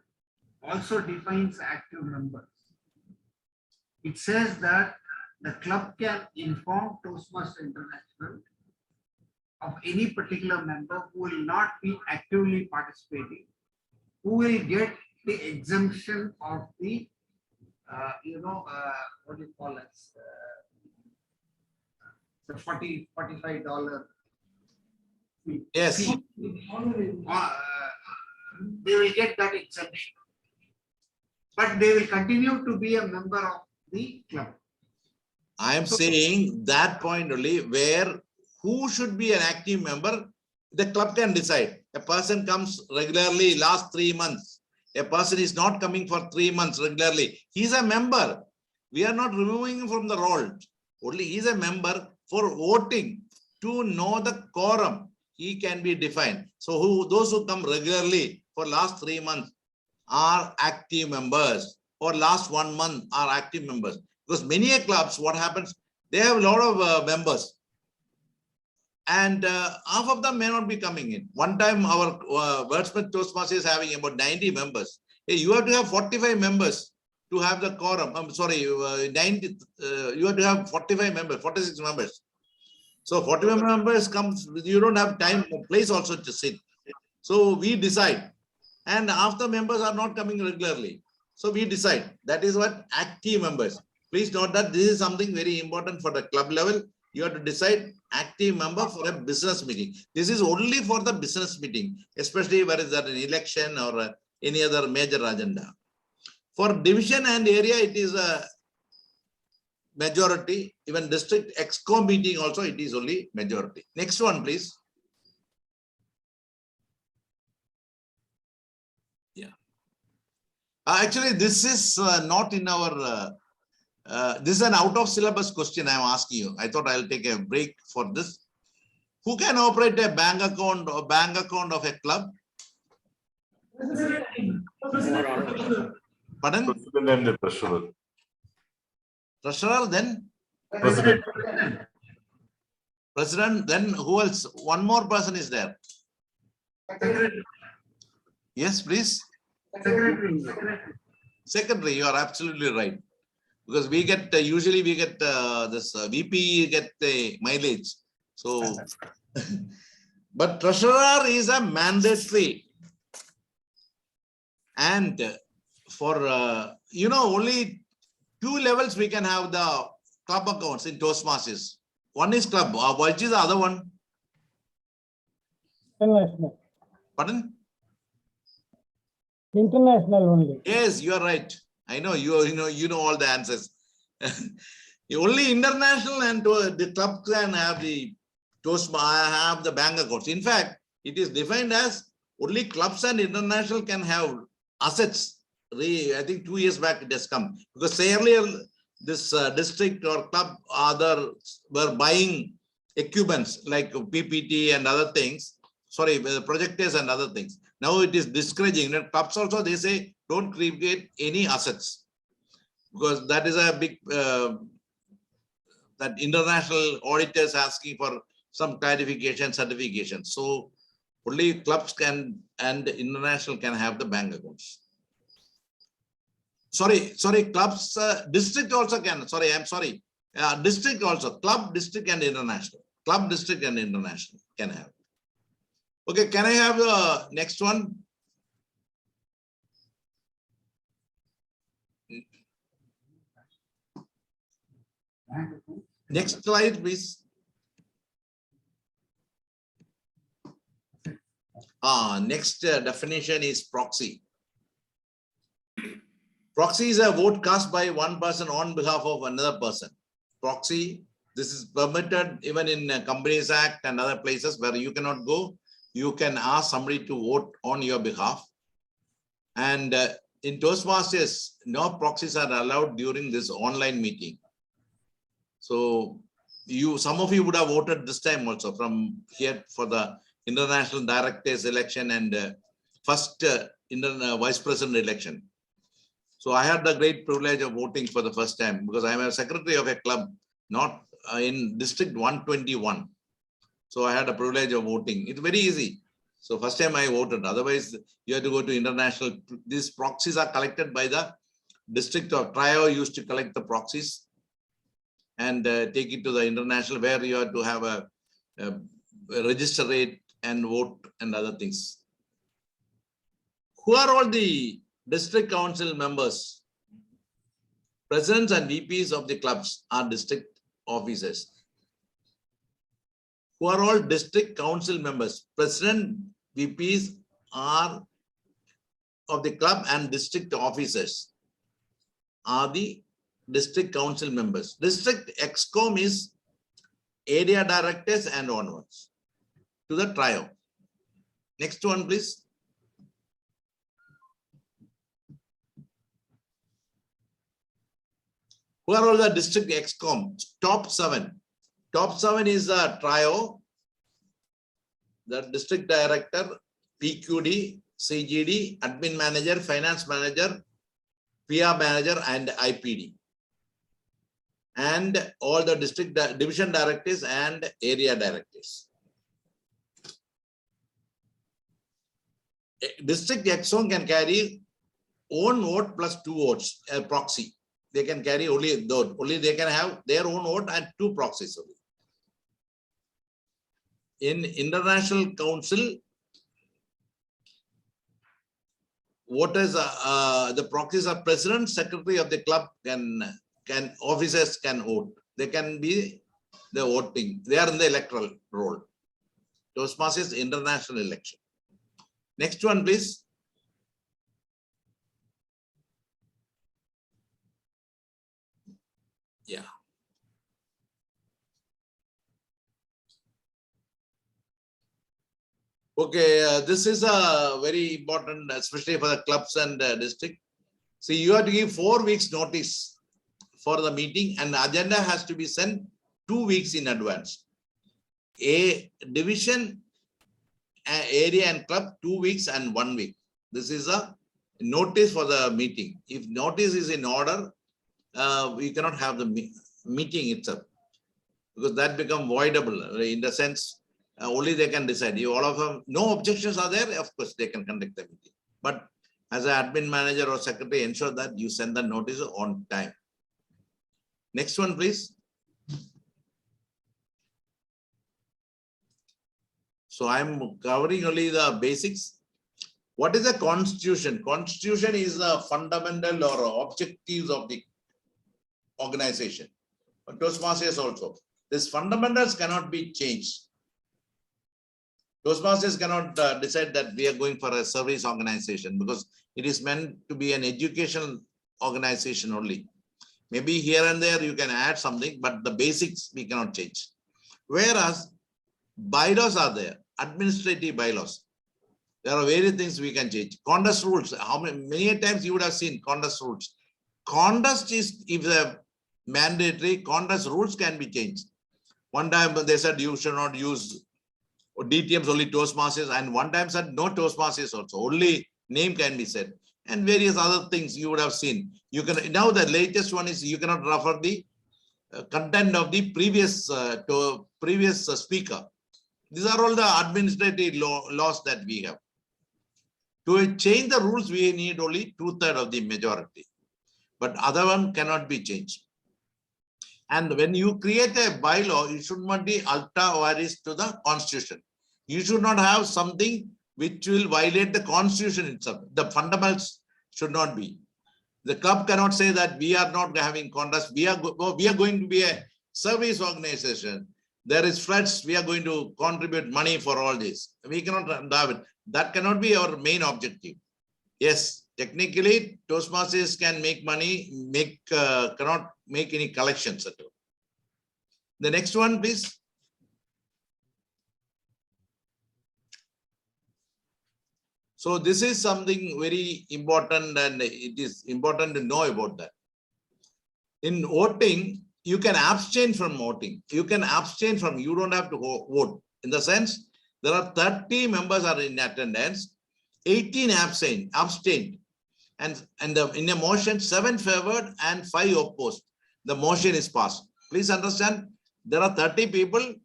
also defines active members. It says that the club can inform Toastmaster International of any particular member who will not be actively participating, who will get the exemption of the, what do you call it? The $45 fee. Yes. They will get that exemption. But they will continue to be a member of the club. I am saying that point only, where who should be an active member, the club can decide. A person comes regularly last 3 months. A person is not coming for 3 months regularly. He is a member. We are not removing him from the role. Only he is a member for voting to know the quorum. He can be defined. So those who come regularly for last 3 months are active members, or last 1 month are active members. Because many clubs, what happens, they have a lot of members, and half of them may not be coming in. One time our Wordsmith Toastmasters is having about 90 members. Hey, you have to have 45 members to have the quorum. I'm sorry, 90. You have to have 45 members, 46 members. So 45 members comes, you don't have time or place also to sit. So we decide, and after members are not coming regularly. So we decide. That is what active members. Please note that this is something very important for the club level. You have to decide active member for a business meeting. This is only for the business meeting, especially where is there an election or any other major agenda. For division and area, it is a majority. Even district exco meeting also, it is only majority. Next one, please. Yeah. Actually, this is not in our. This is an out of syllabus question I am asking you. I thought I'll take a break for this. Who can operate a bank account or bank account of a club? Pardon? President and the treasurer. Treasurer, then? President. President, then who else? One more person is there. Yes, please. Secretary, you are absolutely right. Because we get, usually we get this VP get the mileage. So, but treasurer is a mandatory. And for, only 2 levels we can have the club accounts in Toastmasters. One is club. Which is the other one? International. Pardon? International only. Yes, you are right. I know you know all the answers. Only international and the club can have the have the bank accounts. In fact, it is defined as only clubs and international can have assets. I think 2 years back it has come, because say earlier this district or club others were buying equipments like PPT and other things. Sorry, projectors and other things. Now it is discouraging. And clubs also, they say don't create any assets, because that is a big that international auditors asking for some clarification, certification. So only clubs can and international can have the bank accounts. Sorry, clubs, district also can. Sorry, I'm sorry. District also, club, district and international. Club, district and international can have. Okay, can I have the next one? Next slide, please. Next definition is proxy. Proxy is a vote cast by one person on behalf of another person. Proxy, this is permitted even in Companies Act and other places where you cannot go. You can ask somebody to vote on your behalf. And in Toastmasters, no proxies are allowed during this online meeting. So some of you would have voted this time also from here for the international directors election and first vice president election. So I had the great privilege of voting for the first time because I am a secretary of a club, not in District 121. So I had a privilege of voting. It's very easy. So first time I voted. Otherwise, you have to go to international. These proxies are collected by the district of Trio. Used to collect the proxies and take it to the international, where you have to have a register rate and vote and other things. Who are all the district council members? Presidents and VPs of the clubs are district officers. Who are all district council members? President, VPs are of the club, and district officers are the district council members. District EXCOM is area directors and onwards to the trio. Next one, please. Who are all the district EXCOM? Top 7. Top 7 is the trio, the district director, PQD, CGD, admin manager, finance manager, PR manager, and IPD. And all the district division directors and area directors. District EXCOM can carry own vote plus 2 votes, a proxy. They can carry only those. Only they can have their own vote and 2 proxies only. In international council, voters, the proxies are president, secretary of the club officers can vote. They can be the voting. They are in the electoral role. Toastmasters international election. Next one, please. Yeah. Okay, this is a very important, especially for the clubs and district. See, you have to give 4 weeks notice for the meeting, and the agenda has to be sent 2 weeks in advance. A division, area and club, 2 weeks and 1 week. This is a notice for the meeting. If notice is in order, we cannot have the meeting itself, because that become voidable in the sense only they can decide. You all of them, no objections are there, of course they can conduct the meeting. But as an admin manager or secretary, ensure that you send the notice on time. Next one, please. So I'm covering only the basics. What is a constitution? Constitution is the fundamental or objectives of the organization. But Toastmasters also. These fundamentals cannot be changed. Toastmasters cannot decide that we are going for a service organization, because it is meant to be an educational organization only. Maybe here and there you can add something, but the basics we cannot change. Whereas bylaws are there, administrative bylaws. There are various things we can change. Conduct rules. Many times you would have seen conduct rules. Conduct is, if the mandatory, conduct rules can be changed. One time they said you should not use DTMs, only Toastmasters, and one time said no Toastmasters also, only name can be said, and various other things you would have seen. You can, now the latest one is you cannot refer the content of the previous speaker. These are all the administrative laws that we have. To change the rules, we need only 2/3 of the majority, but other one cannot be changed. And when you create a bylaw, it should not be ultra vires to the constitution. You should not have something which will violate the constitution itself. The fundamentals should not be. The club cannot say that we are not having conduct. We are going to be a service organization. There is floods. We are going to contribute money for all this. We cannot have it. That cannot be our main objective. Yes, technically, Toastmasters can make money, cannot make any collections at all. The next one, please. So this is something very important, and it is important to know about that. In voting, you can abstain from voting. You can abstain from, you don't have to vote. In the sense, there are 30 members are in attendance. 18 abstained. And in a motion, 7 favored and 5 opposed. The motion is passed. Please understand, there are 30 people.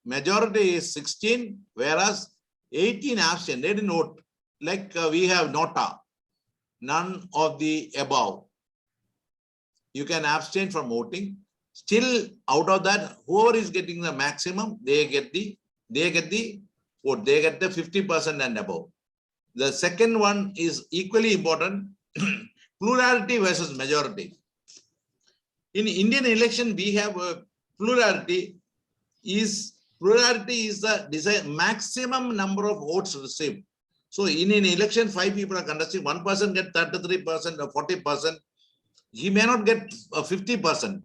Majority is 16, whereas 18 abstained. They didn't vote. Like we have nota. None of the above. You can abstain from voting. Still, out of that, whoever is getting the maximum, they get the vote. They get the 50% and above. The second one is equally important. Plurality versus majority. In Indian election, we have a plurality is the maximum number of votes received. So in an election, 5 people are contesting, one person get 33% or 40%. He may not get 50%.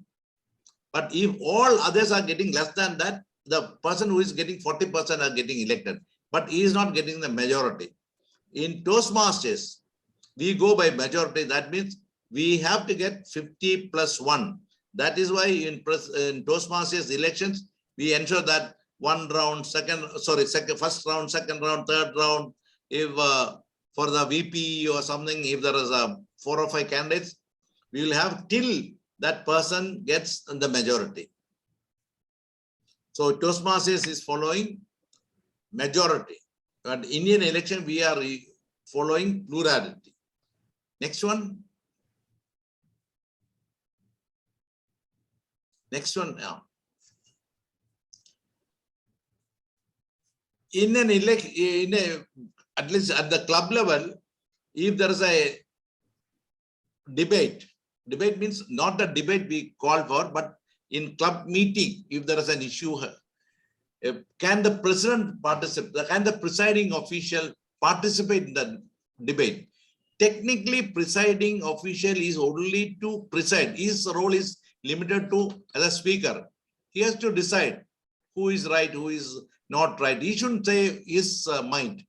But if all others are getting less than that, the person who is getting 40% are getting elected. But he is not getting the majority. In Toastmasters, we go by majority. That means we have to get 50 plus 1. That is why in Toastmasters elections, we ensure that first round, second round, third round, if for the VP or something, if there is 4 or 5 candidates, we will have till that person gets the majority. So Toastmasters is following majority. But Indian election, we are following plurality. Next one. Next one now. In an election, at least at the club level, if there is a debate means not the debate we call for, but in club meeting, if there is an issue, can the president participate? Can the presiding official participate in the debate? Technically, presiding official is only to preside. His role is limited to as a speaker. He has to decide who is right, who is not right. He shouldn't say his mind.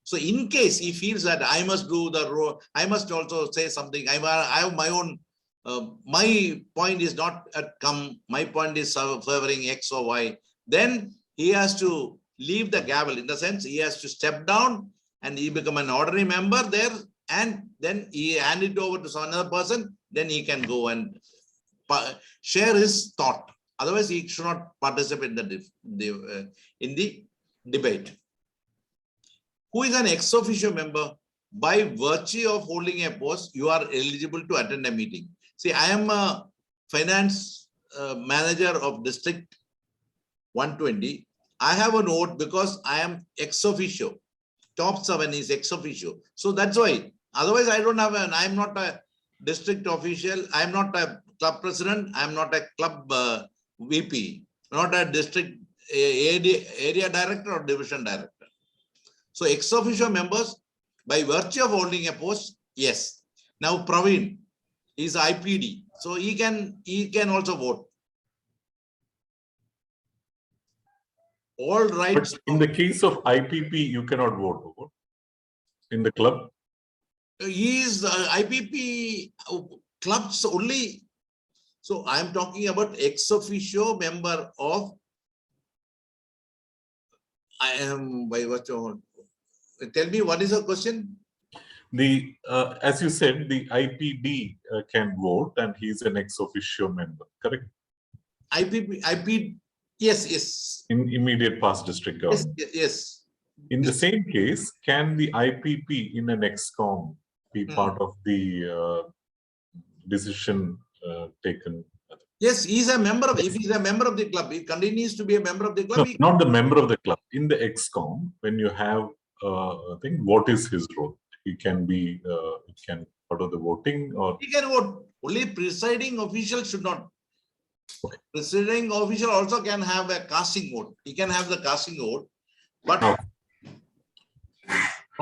So in case he feels that I must do the role, I must also say something. I have my own, my point is not my point is favoring X or Y. Then he has to leave the gavel. In the sense, he has to step down and he become an ordinary member there, and then he hand it over to another person. Then he can go and share his thought. Otherwise, he should not participate in the debate. Who is an ex officio member? By virtue of holding a post, you are eligible to attend a meeting. See, I am a finance manager of District 120. I have a note because I am ex officio. Top 7 is ex officio. So that's why. Otherwise, I don't have I am not a district official. I am not a club president. I am not a club VP, not a district area director or division director. So ex officio members, by virtue of holding a post, yes. Now Praveen is IPD, so he can also vote. All rights. But in the case of IPP, you cannot vote over in the club. He is IPP clubs only. So I am talking about ex officio member of. I am by virtue. Tell me, what is your question? The as you said, the IPD can vote, and he is an ex officio member, correct? IP, yes. In immediate past district government. Yes. In the same case, can the IPP in an ExCom be part of the decision taken? Yes, he's a member of. If he's a member of the club, he continues to be a member of the club. No, not the member of the club. In the ExCom, when you have thing, what is his role? He can be, he can part of the voting, or he can vote. Only presiding official should not. Okay. Presiding official also can have a casting vote. He can have the casting vote, but. Okay.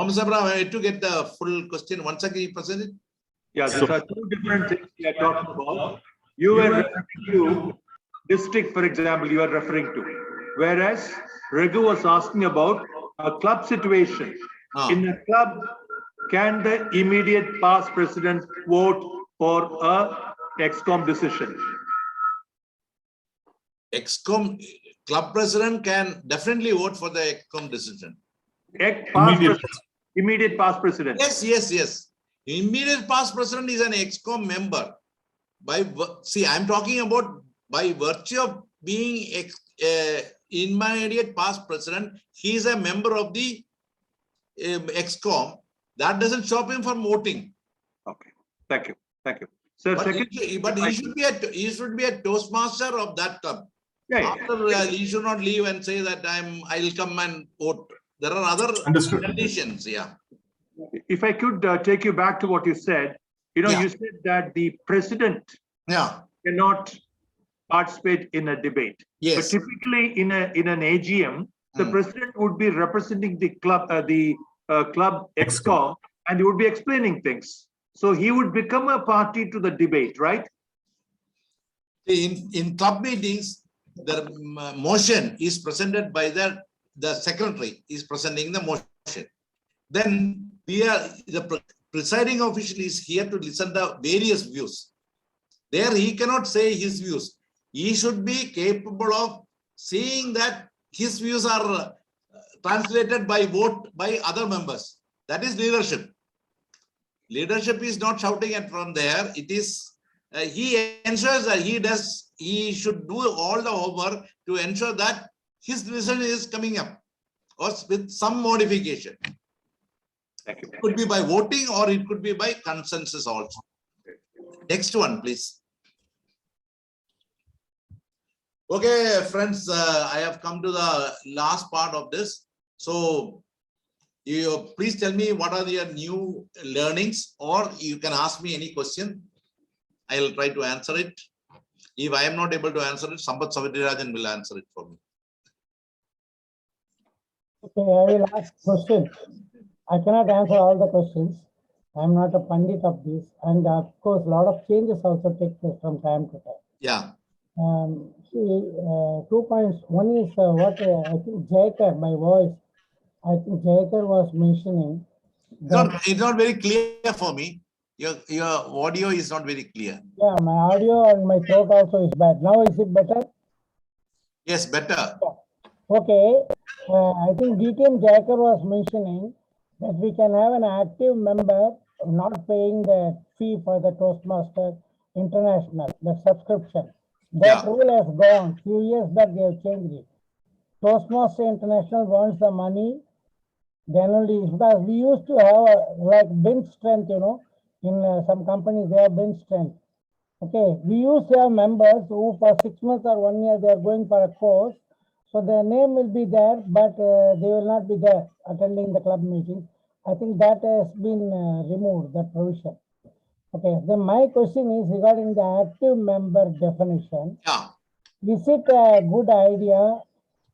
Sabra, I had to get the full question. Once again, present it. Yeah, there are 2 different things we are talking about. You were referring to district, for example, you are referring to. Whereas Raghu was asking about a club situation. In a club, can the immediate past president vote for a ExCom decision? ExCom club president can definitely vote for the ExCom decision. Immediate past president. Yes. Immediate past president is an EXCOM member. See, I'm talking about by virtue of being immediate past president, he is a member of the EXCOM. That doesn't stop him from voting. Okay, thank you. Sir, he should be a Toastmaster of that club. He should not leave and say that I'll come and vote. There are other conditions. Yeah. If I could take you back to what you said, you said that the president cannot participate in a debate. Yes. But typically in an AGM, the president would be representing the club, club EXCOM, and he would be explaining things. So he would become a party to the debate, right? In club meetings, the motion is presented by the secretary is presenting the motion. Then the presiding official is here to listen to various views. There he cannot say his views. He should be capable of seeing that his views are translated by vote by other members. That is leadership. Leadership is not shouting it from there. It is he ensures that he should do all the homework to ensure that his decision is coming up or with some modification. It could be by voting or it could be by consensus also. Next one, please. Okay, friends, I have come to the last part of this. So you please tell me what are your new learnings, or you can ask me any question. I will try to answer it. If I am not able to answer it, Sampath Savitirajan will answer it for me. Okay, I will ask questions. I cannot answer all the questions. I am not a pandit of this, and of course, a lot of changes also take place from time to time. Yeah. 2 points. One is what I think Jayakar, my voice. I think Jayakar was mentioning. It's not very clear for me. Your audio is not very clear. Yeah, my audio and my throat also is bad. Now is it better? Yes, better. Okay. I think DTM Jayakar was mentioning that we can have an active member not paying the fee for the Toastmaster International, the subscription. That rule has gone. Few years back they have changed it. Toastmaster International wants the money. Then only, because we used to have like bench strength, in some companies they have bench strength. Okay, we used to have members who for 6 months or 1 year they are going for a course. So their name will be there, but they will not be there attending the club meeting. I think that has been removed, that provision. Okay, then my question is regarding the active member definition. Is it a good idea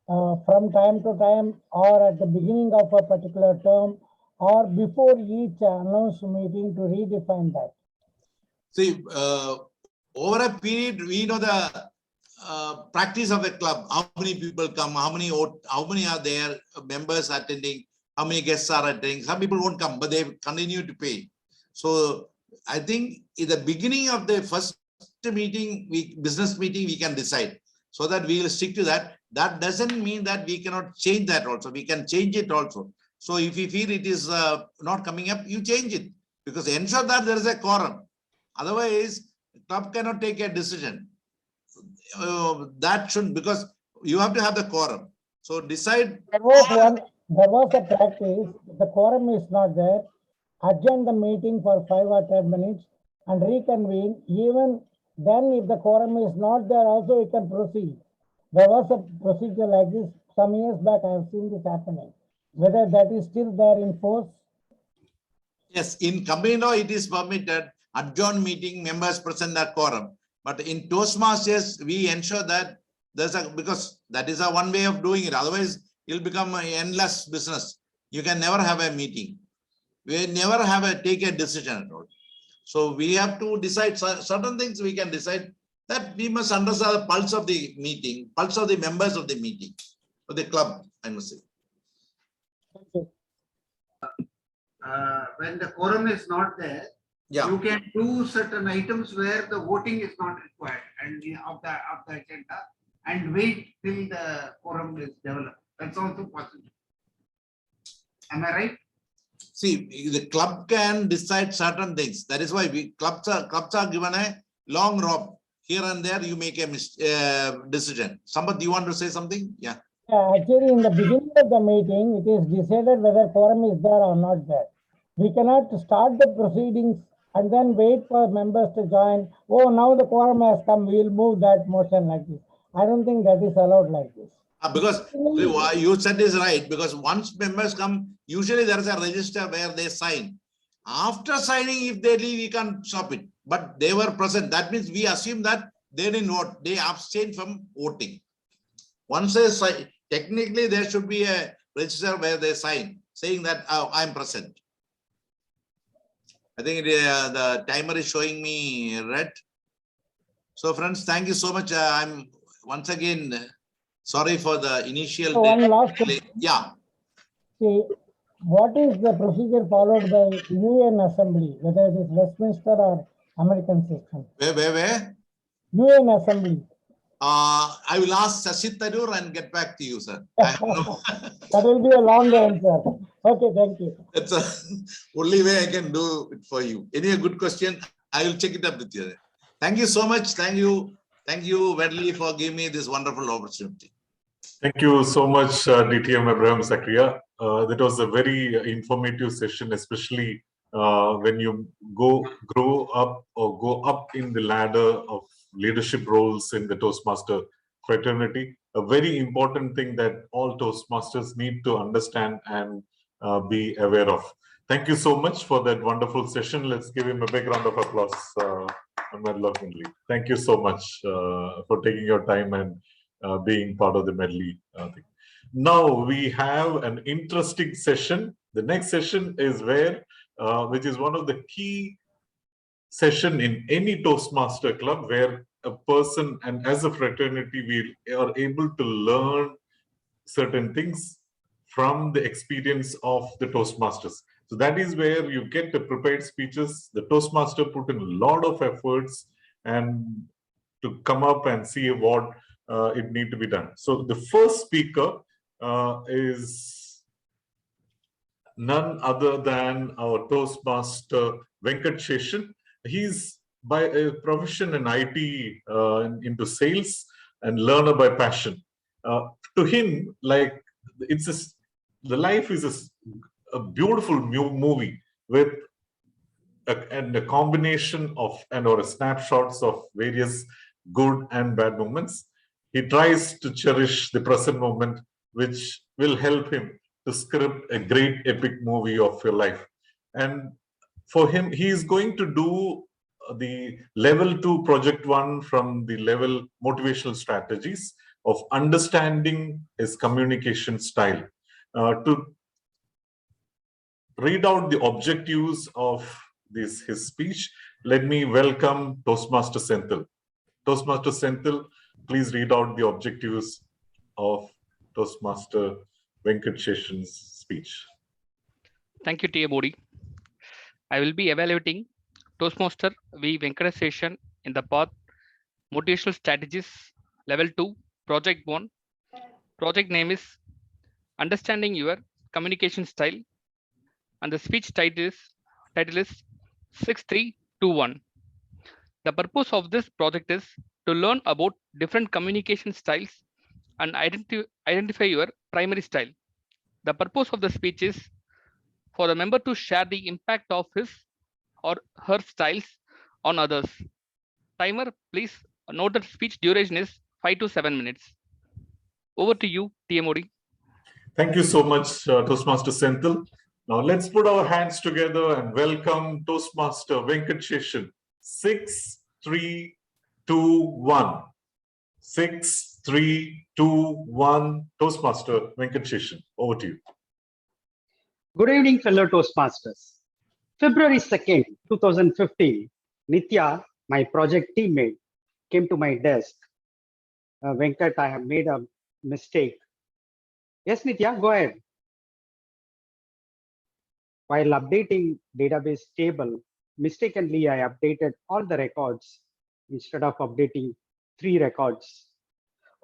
from time to time or at the beginning of a particular term or before each announced meeting to redefine that? See, over a period, we know the practice of a club, how many people come, how many are there, members attending, how many guests are attending. Some people won't come, but they continue to pay. So I think in the beginning of the first meeting, business meeting, we can decide so that we will stick to that. That doesn't mean that we cannot change that also. We can change it also. So if you feel it is not coming up, you change it, because ensure that there is a quorum. Otherwise, the club cannot take a decision. That shouldn't, because you have to have the quorum. So decide. There was a practice. The quorum is not there. Adjourn the meeting for 5 or 10 minutes and reconvene. Even then, if the quorum is not there, also we can proceed. There was a procedure like this some years back. I have seen this happening. Whether that is still there in force? Yes, in company law, it is permitted. Adjourn meeting, members present at quorum. But in Toastmasters, we ensure that because that is a one way of doing it. Otherwise, it'll become an endless business. You can never have a meeting. We never take a decision at all. So we have to decide certain things. We can decide that we must understand the pulse of the meeting, pulse of the members of the meeting, of the club, I must say. When the quorum is not there, you can do certain items where the voting is not required and of the agenda, and wait till the quorum is developed. That's also possible. Am I right? See, the club can decide certain things. That is why clubs are given a long rope. Here and there, you make a decision. Somebody, you want to say something? Yeah. Actually, in the beginning of the meeting, it is decided whether quorum is there or not there. We cannot start the proceedings and then wait for members to join. Oh, now the quorum has come, we will move that motion like this. I don't think that is allowed like this. Because you said is right, because once members come, usually there is a register where they sign. After signing, if they leave, we can stop it. But they were present. That means we assume that they didn't vote. They abstained from voting. Once they sign, technically there should be a register where they sign, saying that I'm present. I think the timer is showing me red. So friends, thank you so much. I'm once again sorry for the initial. So one last question. Yeah. See, what is the procedure followed by UN Assembly, whether it is Westminster or American system? Where? UN Assembly. I will ask Shashi Tharoor and get back to you, sir. That will be a long answer. Okay, thank you. That's the only way I can do it for you. Any good question, I will check it up with you. Thank you so much. Thank you, Medley, for giving me this wonderful opportunity. Thank you so much, DTM Abraham Zakaria. That was a very informative session, especially when you grow up or go up in the ladder of leadership roles in the Toastmaster fraternity. A very important thing that all Toastmasters need to understand and be aware of. Thank you so much for that wonderful session. Let's give him a big round of applause. Thank you so much for taking your time and being part of the Medley thing. Now we have an interesting session. The next session is which is one of the key session in any Toastmaster club, where a person and as a fraternity we are able to learn certain things from the experience of the Toastmasters. So that is where you get the prepared speeches. The Toastmaster put in a lot of efforts and to come up and see what it need to be done. So the first speaker is none other than our Toastmaster Venkat Sheshan. He's by a profession in IT into sales and learner by passion. To him, like the life is a beautiful movie with a combination of or snapshots of various good and bad moments. He tries to cherish the present moment, which will help him to script a great epic movie of your life. And for him, he is going to do the level 2 project 1 from the level motivational strategies of understanding his communication style. To read out the objectives of his speech, let me welcome Toastmaster Senthil. Toastmaster Senthil, please read out the objectives of Toastmaster Venkat Sheshan's speech. Thank you, T.A. Modi. I will be evaluating Toastmaster V. Venkat Sheshan in the path Motivational Strategies Level 2, Project 1. Project name is Understanding Your Communication Style, and the speech title is 6321. The purpose of this project is to learn about different communication styles and identify your primary style. The purpose of the speech is for the member to share the impact of his or her styles on others. Timer, please note that speech duration is 5 to 7 minutes. Over to you, T.A. Modi. Thank you so much, Toastmaster Senthil. Now let's put our hands together and welcome Toastmaster Venkat Sheshan. 6, 3, 2, 1. 6, 3, 2, 1. Toastmaster Venkat Sheshan. Over to you. Good evening, fellow Toastmasters. February 2nd, 2015, Nitya, my project teammate, came to my desk. Venkat, I have made a mistake. Yes, Nitya, go ahead. While updating database table, mistakenly I updated all the records instead of updating 3 records.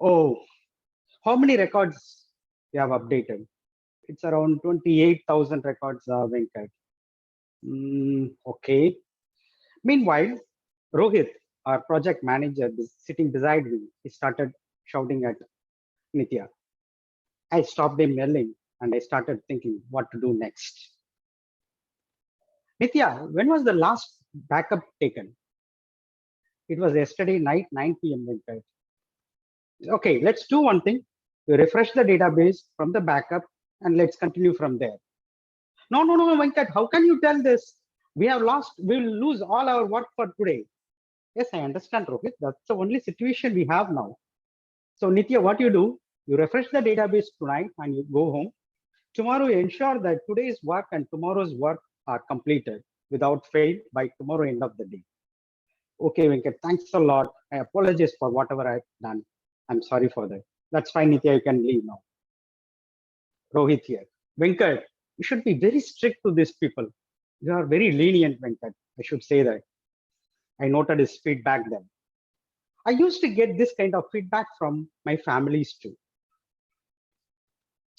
Oh, how many records you have updated? It's around 28,000 records, Venkat. Okay. Meanwhile, Rohit, our project manager, is sitting beside me. He started shouting at Nitya. I stopped him yelling and I started thinking what to do next. Nitya, when was the last backup taken? It was yesterday night, 9 p.m. Venkat. Okay, let's do one thing. We refresh the database from the backup and let's continue from there. No, Venkat, how can you tell this? We will lose all our work for today. Yes, I understand, Rohit. That's the only situation we have now. So Nitya, what you do, you refresh the database tonight and you go home. Tomorrow, you ensure that today's work and tomorrow's work are completed without fail by tomorrow end of the day. Okay, Venkat, thanks a lot. I apologize for whatever I've done. I'm sorry for that. That's fine, Nitya, you can leave now. Rohit here. Venkat, you should be very strict to these people. You are very lenient, Venkat. I should say that. I noted his feedback then. I used to get this kind of feedback from my families too.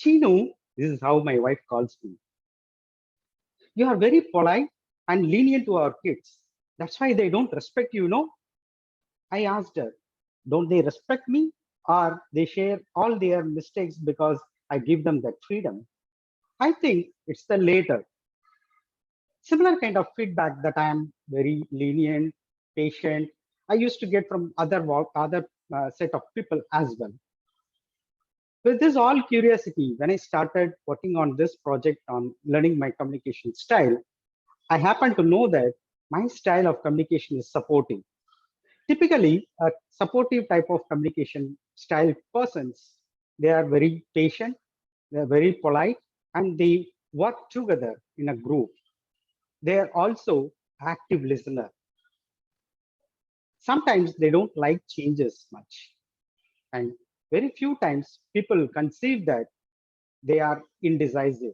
Chinu, this is how my wife calls me. You are very polite and lenient to our kids. That's why they don't respect you, no? I asked her, don't they respect me or they share all their mistakes because I give them that freedom? I think it's the later. Similar kind of feedback that I am very lenient, patient, I used to get from other set of people as well. With this all curiosity, when I started working on this project on learning my communication style, I happen to know that my style of communication is supportive. Typically, a supportive type of communication style persons, they are very patient, they are very polite, and they work together in a group. They are also active listener. Sometimes they don't like changes much. And very few times people conceive that they are indecisive.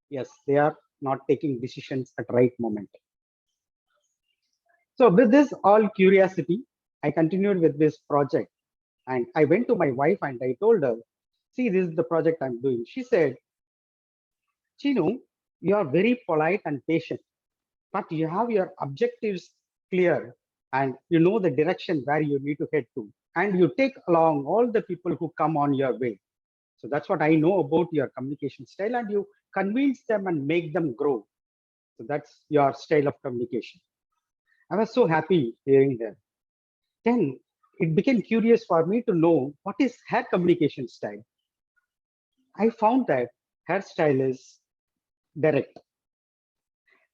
Yes, they are not taking decisions at right moment. So with this all curiosity, I continued with this project and I went to my wife and I told her, see, this is the project I'm doing. She said, Chinu, you are very polite and patient, but you have your objectives clear and you know the direction where you need to head to. And you take along all the people who come on your way. So that's what I know about your communication style, and you convince them and make them grow. So that's your style of communication. I was so happy hearing that. Then it became curious for me to know what is her communication style. I found that her style is direct.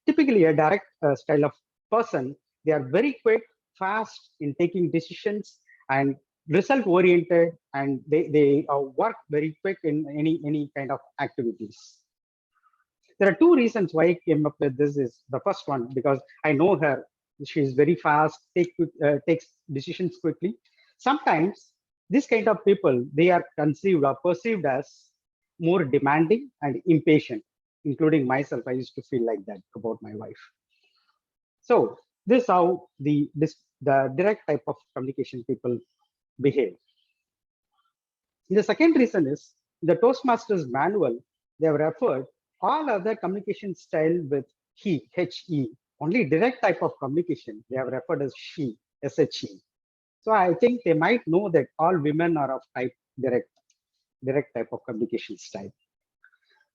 Typically a direct style of person, they are very quick, fast in taking decisions and result oriented, and they work very quick in any kind of activities. There are two reasons why I came up with this. Is the first one, because I know her, she's very fast, takes decisions quickly. Sometimes this kind of people, they are conceived or perceived as more demanding and impatient, including myself. I used to feel like that about my wife. So this is how the direct type of communication people behave. The second reason is the Toastmasters manual, they have referred all other communication style with he, he. Only direct type of communication, they have referred as she, she. So I think they might know that all women are of type direct type of communication style.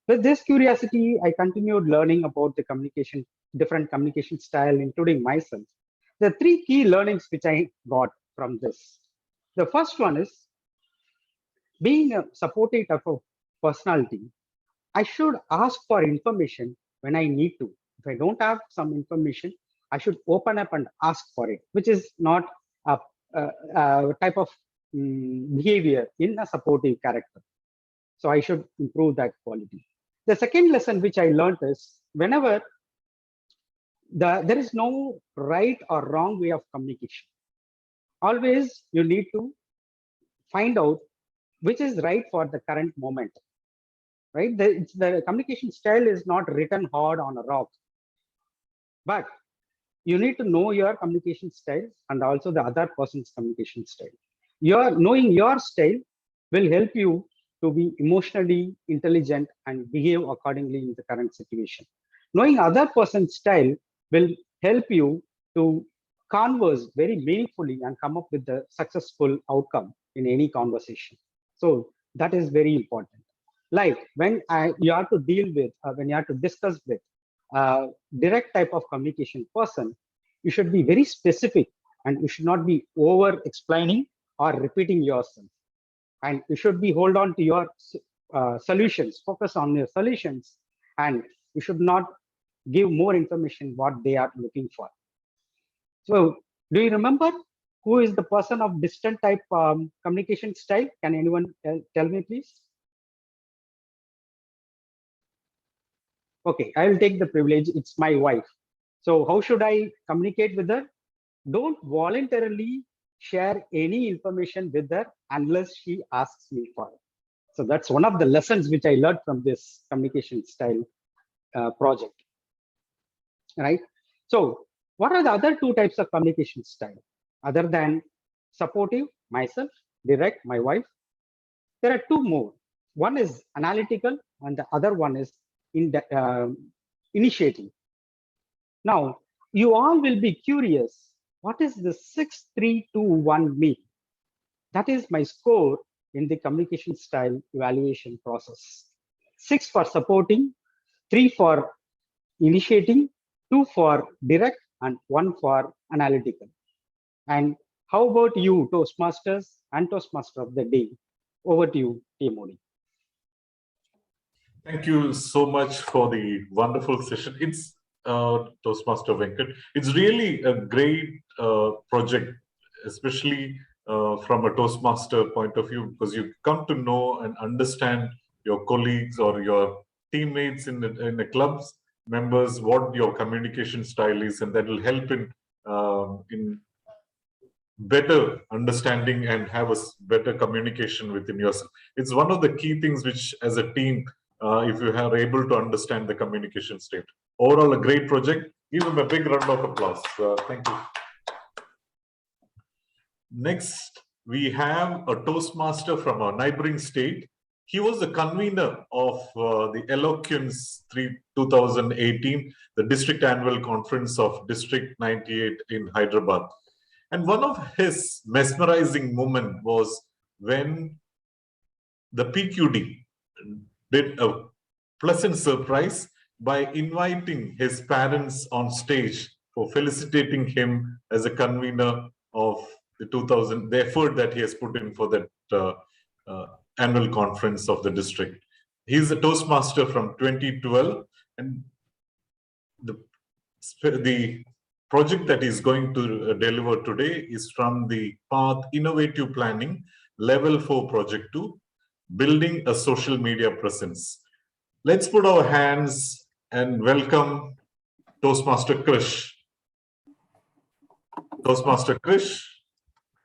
With this curiosity, I continued learning about the different communication style, including myself. There are three key learnings which I got from this. The first one is, being a supportive type of personality, I should ask for information when I need to. If I don't have some information, I should open up and ask for it, which is not a type of behavior in a supportive character. So I should improve that quality. The second lesson which I learned is, whenever there is no right or wrong way of communication, always you need to find out which is right for the current moment. Right? The communication style is not written hard on a rock, but you need to know your communication style and also the other person's communication style. Knowing your style will help you to be emotionally intelligent and behave accordingly in the current situation. Knowing other person's style will help you to converse very meaningfully and come up with the successful outcome in any conversation. So that is very important. Like when you have to deal with, when you have to discuss with direct type of communication person, you should be very specific and you should not be over explaining or repeating yourself. And you should be hold on to your solutions, focus on your solutions, and you should not give more information what they are looking for. So do you remember who is the person of distant type communication style? Can anyone tell me, please? Okay, I will take the privilege. It's my wife. So how should I communicate with her? Don't voluntarily share any information with her unless she asks me for it. So that's one of the lessons which I learned from this communication style project, right? So what are the other two types of communication style? Other than supportive, myself, direct, my wife, there are two more. One is analytical and the other one is initiating. Now, you all will be curious, what is the 6-3-2-1 mean? That is my score in the communication style evaluation process. 6 for supporting, 3 for initiating, 2 for direct, and 1 for analytical. And how about you, Toastmasters and Toastmaster of the day? Over to you, T. Modi. Thank you so much for the wonderful session. It's Toastmaster Venkat. It's really a great project, especially from a Toastmaster point of view, because you come to know and understand your colleagues or your teammates in the clubs, members, what your communication style is, and that will help in better understanding and have a better communication within yourself. It's one of the key things which, as a team, if you are able to understand the communication state. Overall, a great project. Give them a big round of applause. Thank you. Next, we have a Toastmaster from a neighboring state. He was the convener of the Eloquence 2018, the district annual conference of District 98 in Hyderabad. And one of his mesmerizing moments was when the PQD did a pleasant surprise by inviting his parents on stage for felicitating him as a convener of the effort that he has put in for that annual conference of the district. He's a Toastmaster from 2012, and the project that he's going to deliver today is from the Path Innovative Planning Level 4 Project 2, Building a Social Media Presence. Let's put our hands and welcome Toastmaster Krish. Toastmaster Krish,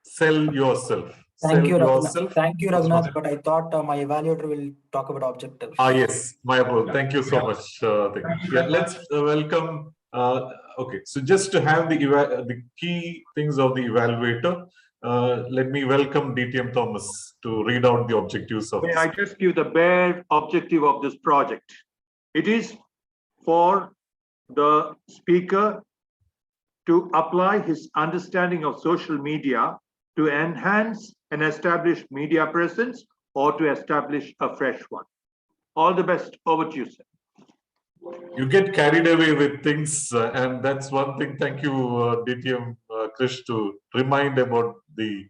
sell yourself. Thank you, Raghunath. But I thought my evaluator will talk about objectives. Yes, my apologies. Thank you so much. Yeah, let's welcome. Okay, so just to have the key things of the evaluator, let me welcome DTM Thomas to read out the objectives of. May I just give the bare objective of this project? It is for the speaker to apply his understanding of social media to enhance and establish media presence or to establish a fresh one. All the best. Over to you, sir. You get carried away with things, and that's one thing. Thank you, DTM Krish, to remind about the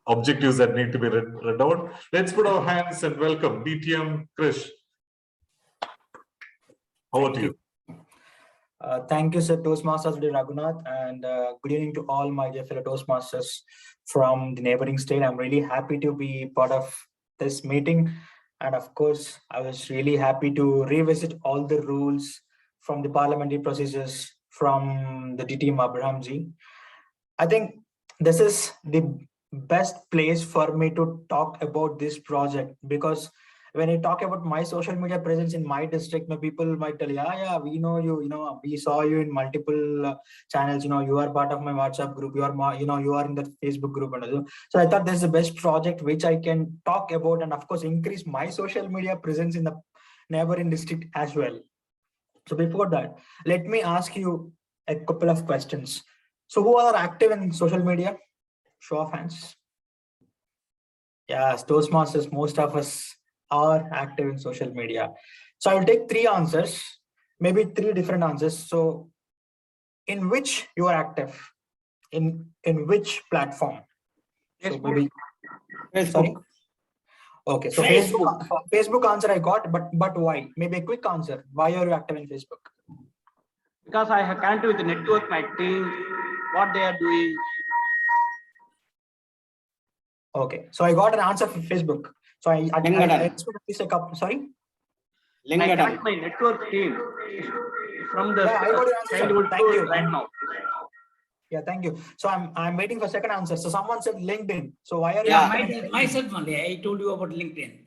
objectives that need to be read out. Let's put our hands and welcome DTM Krish. Over to you. Thank you, sir, Toastmasters Raghunath, and good evening to all my dear fellow Toastmasters from the neighboring state. I'm really happy to be part of this meeting. And of course, I was really happy to revisit all the rules from the parliamentary procedures from the DTM Abrahamji. I think this is the best place for me to talk about this project because when I talk about my social media presence in my district, people might tell, yeah, we know you, we saw you in multiple channels, you are part of my WhatsApp group, you are, you are in the Facebook group. And so I thought this is the best project which I can talk about and of course increase my social media presence in the neighboring district as well. So before that, let me ask you a couple of questions. So who are active in social media? Show of hands. Yes, Toastmasters, most of us are active in social media. So I will take 3 answers, maybe 3 different answers. So in which you are active? In which platform? So maybe Facebook. Sorry? Okay, so Facebook answer I got, but why? Maybe a quick answer. Why are you active in Facebook? Because I have connected with the network, my team, what they are doing. Okay, so I got an answer from Facebook. So I expect this a couple. Sorry. I connect my network team from the I got your answer, childhood thank to you. right now. Yeah, thank you. So I'm waiting for second answer. So someone said LinkedIn. So why are you? Myself only. I told you about LinkedIn.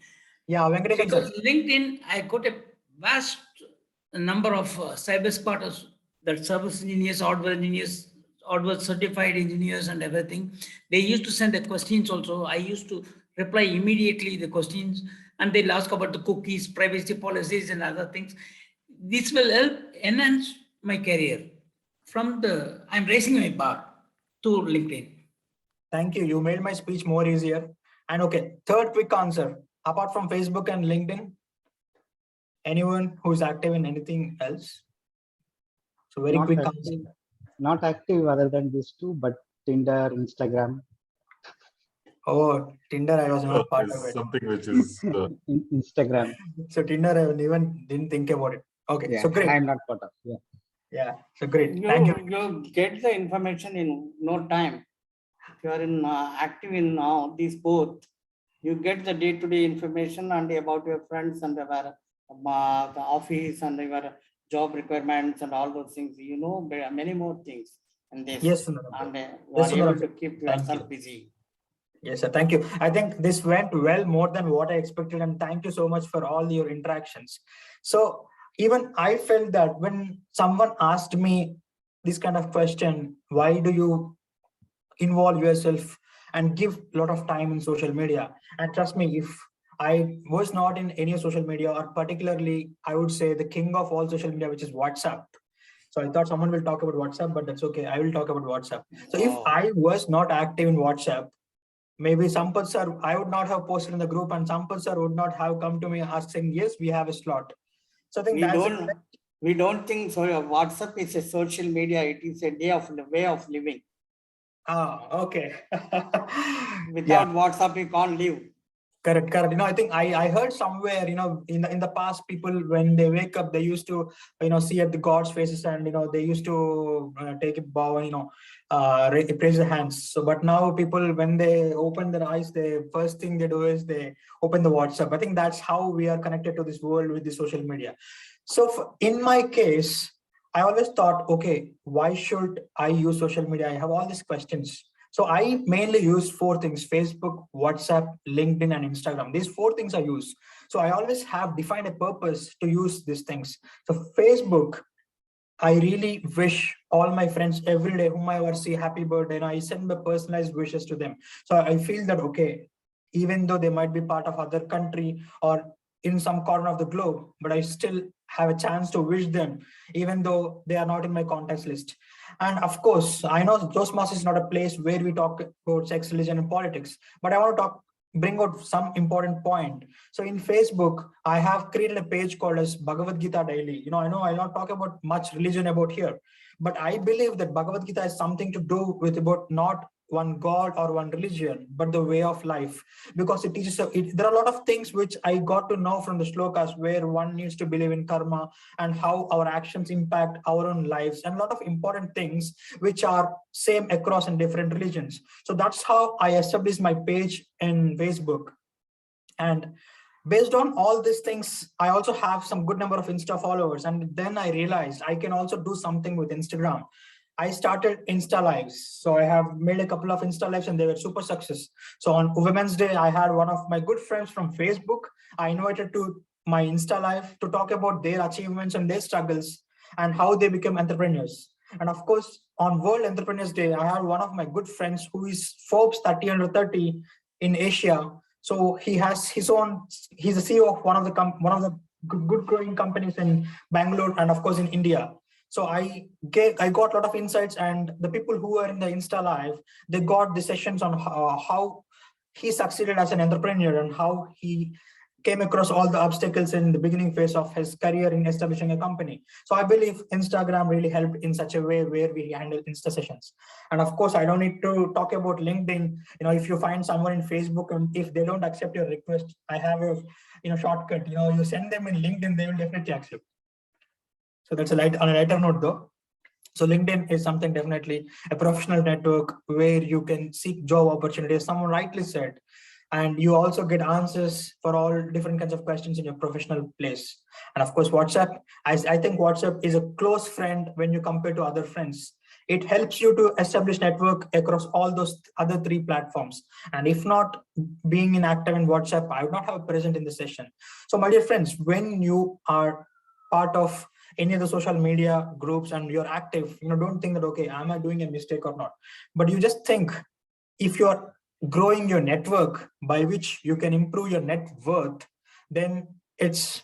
Yeah, Venkatesan because LinkedIn, I got a vast number of cyber smarters, that service engineers, hardware engineers, hardware certified engineers, and everything. They used to send the questions also. I used to reply immediately the questions, and they'll ask about the cookies, privacy policies, and other things. This will help enhance my career. I'm raising my bar to LinkedIn. Thank you. You made my speech more easier. And okay, third quick answer. Apart from Facebook and LinkedIn, anyone who's active in anything else? So very quick answer. Not active other than these 2, but Tinder, Instagram. Oh, Tinder, I was not part of it. Something which is Instagram. So Tinder, I even didn't think about it. Okay, Yeah, so great. I'm not part of. Yeah. Yeah, so great. Thank you. You get the information in no time. If you are in active in these both, you get the day-to-day information and about your friends and the office and your job requirements and all those things. You know many more things in this. Yes, and you yes, are able to keep yourself busy. Yes, sir. Thank you. I think this went well more than what I expected. And thank you so much for all your interactions. So even I felt that when someone asked me this kind of question, why do you involve yourself and give a lot of time in social media? And trust me, if I was not in any social media, or particularly, I would say the king of all social media, which is WhatsApp. So I thought someone will talk about WhatsApp, but that's okay. I will talk about WhatsApp. So if I was not active in WhatsApp, maybe Sampath sir, I would not have posted in the group, and Sampath sir would not have come to me asking, yes, we have a slot. So I think we don't think so. WhatsApp is a social media. It is a way of living. Okay. Without WhatsApp, you can't live. Correct. I think I heard somewhere, in the past, people, when they wake up, they used to, see at the God's faces, and they used to take a bow and praise their hands. So, but now people, when they open their eyes, the first thing they do is they open the WhatsApp. I think that's how we are connected to this world with the social media. So, in my case, I always thought, okay, why should I use social media? I have all these questions. So I mainly use 4 things: Facebook, WhatsApp, LinkedIn, and Instagram. These 4 things I use. So I always have defined a purpose to use these things. So Facebook, I really wish all my friends every day whom I ever see happy birthday, and I send my personalized wishes to them. So I feel that, okay, even though they might be part of other country or in some corner of the globe, but I still have a chance to wish them, even though they are not in my contacts list. And of course, I know Toastmasters is not a place where we talk about sex, religion, and politics, but I want to bring out some important point. So in Facebook, I have created a page called as Bhagavad Gita Daily. I know I'll not talk about much religion about here, but I believe that Bhagavad Gita has something to do with about not one God or one religion, but the way of life, because it teaches. There are a lot of things which I got to know from the shlokas, where one needs to believe in karma and how our actions impact our own lives, and a lot of important things which are same across in different religions. So that's how I established my page in Facebook. And based on all these things, I also have some good number of Insta followers. And then I realized I can also do something with Instagram. I started Insta Lives. So I have made a couple of Insta Lives and they were super success. So on Women's Day, I had one of my good friends from Facebook. I invited to my Insta Live to talk about their achievements and their struggles and how they became entrepreneurs. And of course, on World Entrepreneurs Day, I had one of my good friends who is Forbes 30 under 30 in Asia. So he has his own, he's the CEO of one of the good growing companies in Bangalore and of course in India. So I got a lot of insights, and the people who were in the Insta Live, they got the sessions on how he succeeded as an entrepreneur and how he came across all the obstacles in the beginning phase of his career in establishing a company. So I believe Instagram really helped in such a way where we handle Insta sessions. And of course, I don't need to talk about LinkedIn. If you find someone in Facebook and if they don't accept your request, I have a shortcut. You send them in LinkedIn, they will definitely accept. So that's on a lighter note though. So LinkedIn is something definitely a professional network where you can seek job opportunities, someone rightly said, and you also get answers for all different kinds of questions in your professional place. And of course, WhatsApp, I think WhatsApp is a close friend when you compare to other friends. It helps you to establish network across all those other three platforms. And if not being inactive in WhatsApp, I would not have a present in the session. So my dear friends, when you are part of any of the social media groups and you're active, don't think that, okay, am I doing a mistake or not? But you just think, if you're growing your network by which you can improve your net worth, then it's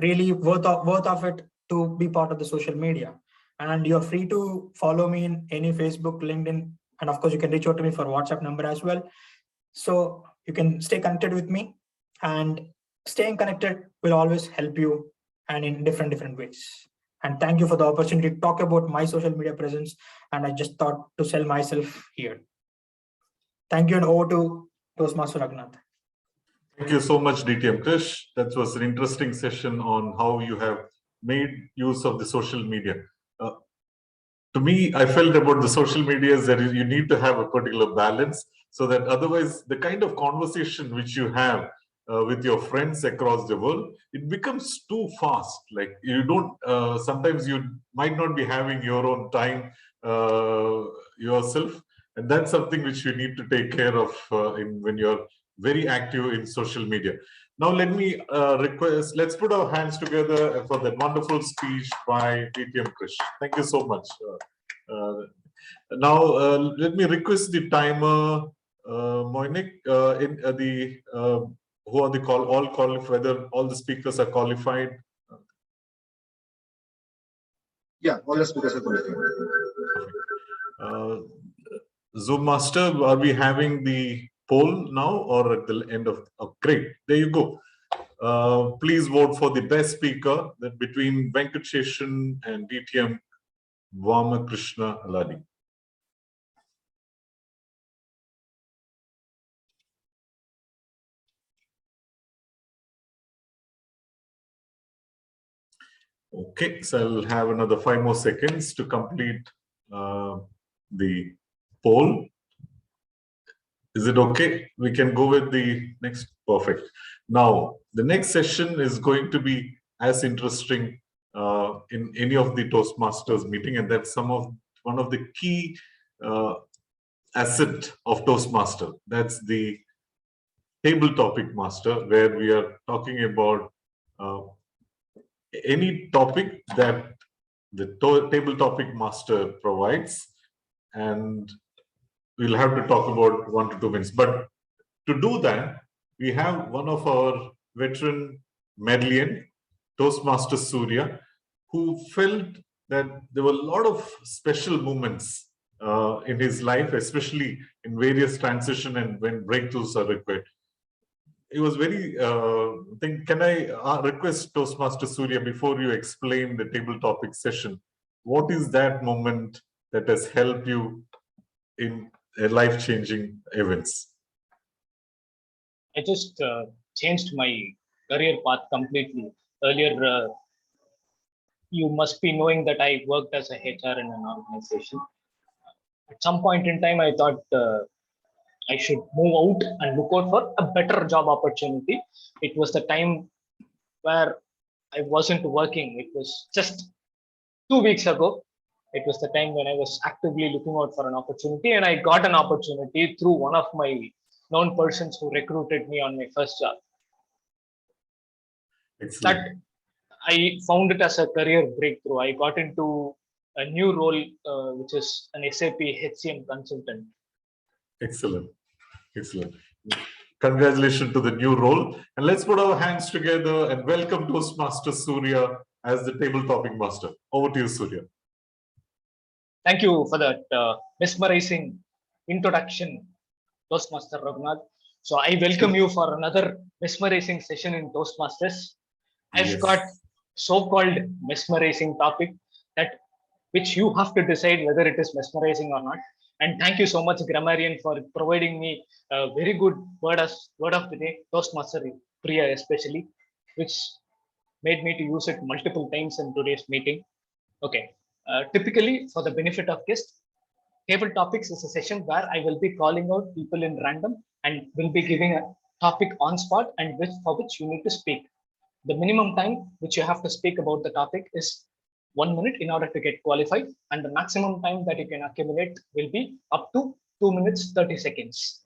really worth of it to be part of the social media. And you're free to follow me in any Facebook, LinkedIn, and of course you can reach out to me for WhatsApp number as well. So you can stay connected with me, and staying connected will always help you and in different ways. And thank you for the opportunity to talk about my social media presence. And I just thought to sell myself here. Thank you, and over to Toastmaster Raghunath. Thank you so much, DTM Krish. That was an interesting session on how you have made use of the social media. To me, I felt about the social media is that you need to have a particular balance, so that otherwise the kind of conversation which you have with your friends across the world, it becomes too fast. Like you don't, sometimes you might not be having your own time yourself. And that's something which you need to take care of when you're very active in social media. Now, let me request, let's put our hands together for that wonderful speech by DTM Krish. Thank you so much. Now, let me request the timer, Moinik, who are all qualified, whether all the speakers are qualified. Yeah, all the speakers are qualified. Zoom Master, are we having the poll now or at the end of? Oh, great, there you go. Please vote for the best speaker that between Venkat Sheshan and DTM Vamakrishna Aladi. Okay, so I'll have another 5 more seconds to complete the poll. Is it okay? We can go with the next. Perfect. Now, the next session is going to be as interesting in any of the Toastmasters meeting, and that's one of the key asset of Toastmaster. That's the table topic master, where we are talking about any topic that the table topic master provides, and we'll have to talk about 1 to 2 minutes. But to do that, we have one of our veteran Medleyan, Toastmaster Surya, who felt that there were a lot of special moments in his life, especially in various transition and when breakthroughs are required. It was very, can I request Toastmaster Surya, before you explain the table topic session, what is that moment that has helped you in life-changing events? I just changed my career path completely. Earlier, you must be knowing that I worked as a HR in an organization. At some point in time, I thought I should move out and look out for a better job opportunity. It was the time where I wasn't working. It was just 2 weeks ago. It was the time when I was actively looking out for an opportunity, and I got an opportunity through one of my known persons who recruited me on my first job. Excellent. That I found it as a career breakthrough. I got into a new role, which is an SAP HCM consultant. Excellent. Excellent. Congratulations to the new role. And let's put our hands together and welcome Toastmaster Surya as the table topping master. Over to you, Surya. Thank you for that mesmerizing introduction, Toastmaster Raghunath. So I welcome you for another mesmerizing session in Toastmasters. I've got so-called mesmerizing topic that which you have to decide whether it is mesmerizing or not. And thank you so much, Grammarian, for providing me a very good word of the day, Toastmaster Priya especially, which made me to use it multiple times in today's meeting. Okay. Typically, for the benefit of guests, table topics is a session where I will be calling out people in random and will be giving a topic on spot and for which you need to speak. The minimum time which you have to speak about the topic is 1 minute in order to get qualified, and the maximum time that you can accumulate will be up to 2 minutes 30 seconds.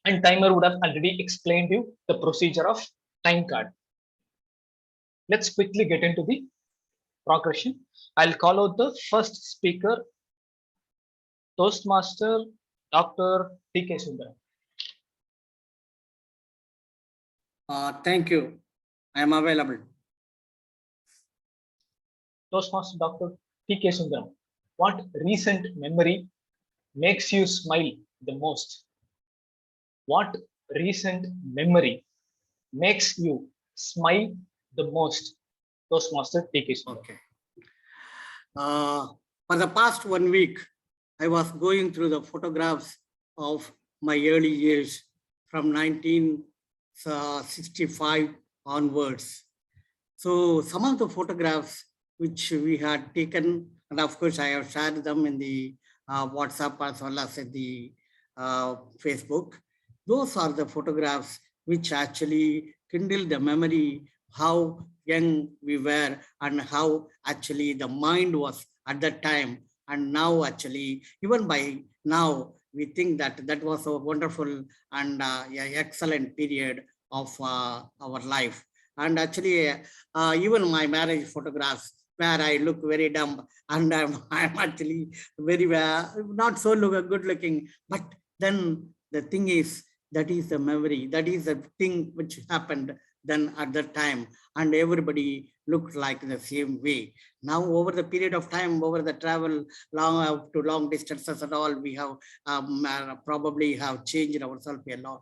And timer would have already explained you the procedure of time card. Let's quickly get into the progression. I'll call out the first speaker, Toastmaster Dr. T.K. Sundaram. Thank you. I am available. Toastmaster Dr. T.K. Sundaram, what recent memory makes you smile the most? What recent memory makes you smile the most? Toastmaster T.K. Sundaram. Okay. For the past 1 week, I was going through the photographs of my early years from 1965 onwards. So some of the photographs which we had taken, and of course I have shared them in the WhatsApp as well as in the Facebook. Those are the photographs which actually kindle the memory how young we were and how actually the mind was at that time. And now actually, even by now, we think that that was a wonderful and excellent period of our life. And actually, even my marriage photographs, where I look very dumb and I'm actually very not so good looking. But then the thing is, that is the memory, that is the thing which happened then at that time, and everybody looked like the same way. Now, over the period of time, over the travel long distances and all, we have probably have changed ourselves a lot.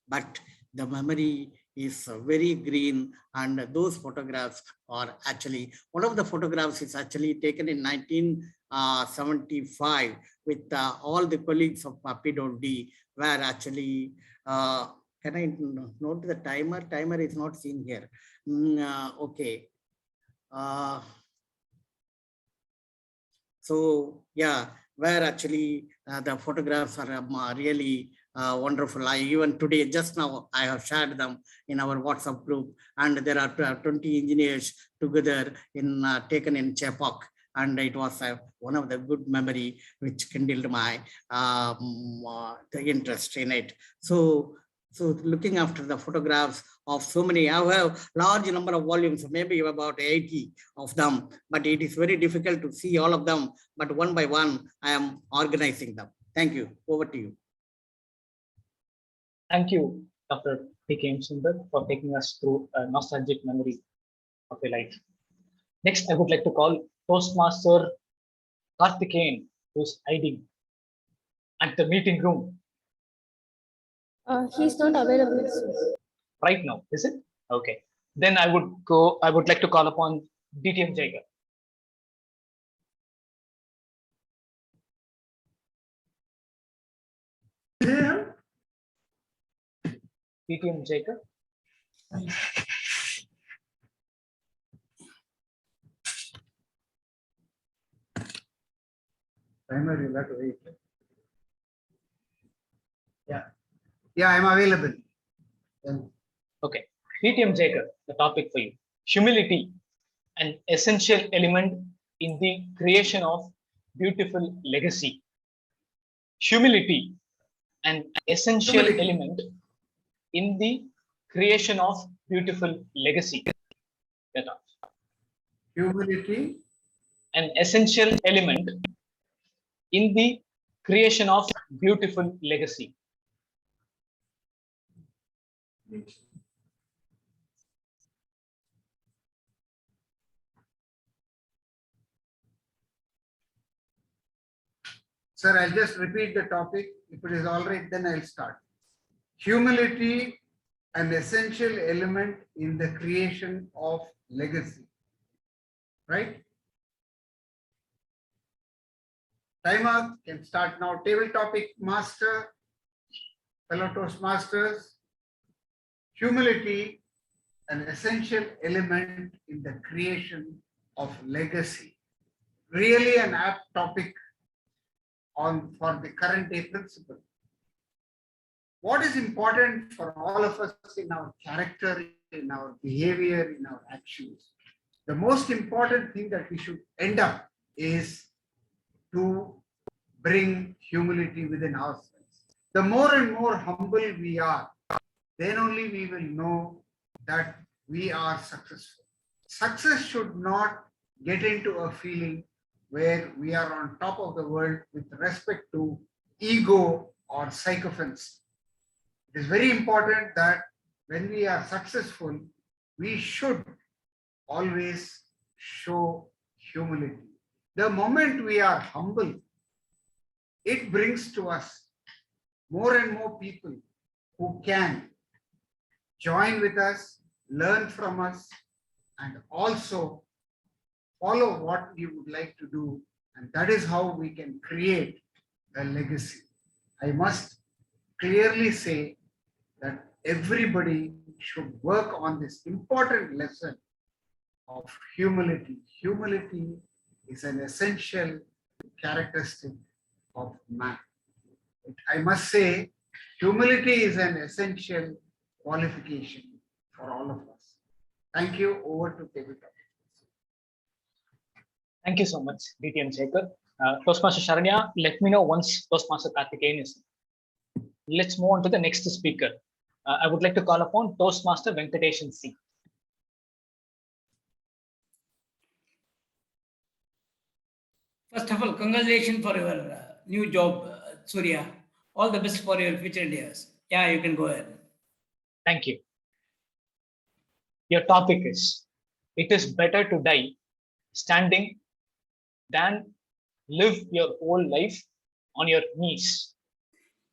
But the memory is very green, and those photographs are actually, one of the photographs is actually taken in 1975 with all the colleagues of PWD, where actually, can I note the timer? Timer is not seen here. Okay. So yeah, where actually the photographs are really wonderful. I even today, just now, I have shared them in our WhatsApp group, and there are 20 engineers together in taken in Chepauk. And it was one of the good memory which kindled my the interest in it. So looking after the photographs of so many, I have large number of volumes, maybe about 80 of them, but it is very difficult to see all of them. But one by one, I am organizing them. Thank you. Over to you. Thank you, Dr. T.K. Sundar, for taking us through a nostalgic memory of your life. Next, I would like to call Toastmaster Karthikeyan, who's hiding at the meeting room. He's not available. Right now, is it? Okay. Then I would like to call upon DTM Jacob. DTM Jacob. Timer, you'll have to wait. Yeah, I'm available. Okay. DTM Jacob, the topic for you. Humility, an essential element in the creation of beautiful legacy. Humility, an essential element in the creation of beautiful legacy. Get off. Humility, an essential element in the creation of beautiful legacy. Sir, I'll just repeat the topic. If it is all right, then I'll start. Humility, an essential element in the creation of legacy. Right? Timer can start now. Table topic master, fellow Toastmasters. Humility, an essential element in the creation of legacy. Really an apt topic for the current day principle. What is important for all of us in our character, in our behavior, in our actions? The most important thing that we should end up is to bring humility within ourselves. The more and more humble we are, then only we will know that we are successful. Success should not get into a feeling where we are on top of the world with respect to ego or sycophants. It is very important that when we are successful, we should always show humility. The moment we are humble, it brings to us more and more people who can join with us, learn from us, and also follow what we would like to do. And that is how we can create a legacy. I must clearly say that everybody should work on this important lesson of humility. Humility is an essential characteristic of man. I must say, humility is an essential qualification for all of us. Thank you. Over to table topic. Thank you so much, DTM Shekhar. Toastmaster Sharanya, let me know once Toastmaster Karthikeyan is. Let's move on to the next speaker. I would like to call upon Toastmaster Venkateshan C. First of all, congratulations for your new job, Surya. All the best for your future endeavors. Yeah, you can go ahead. Thank you. Your topic is, it is better to die standing than live your whole life on your knees.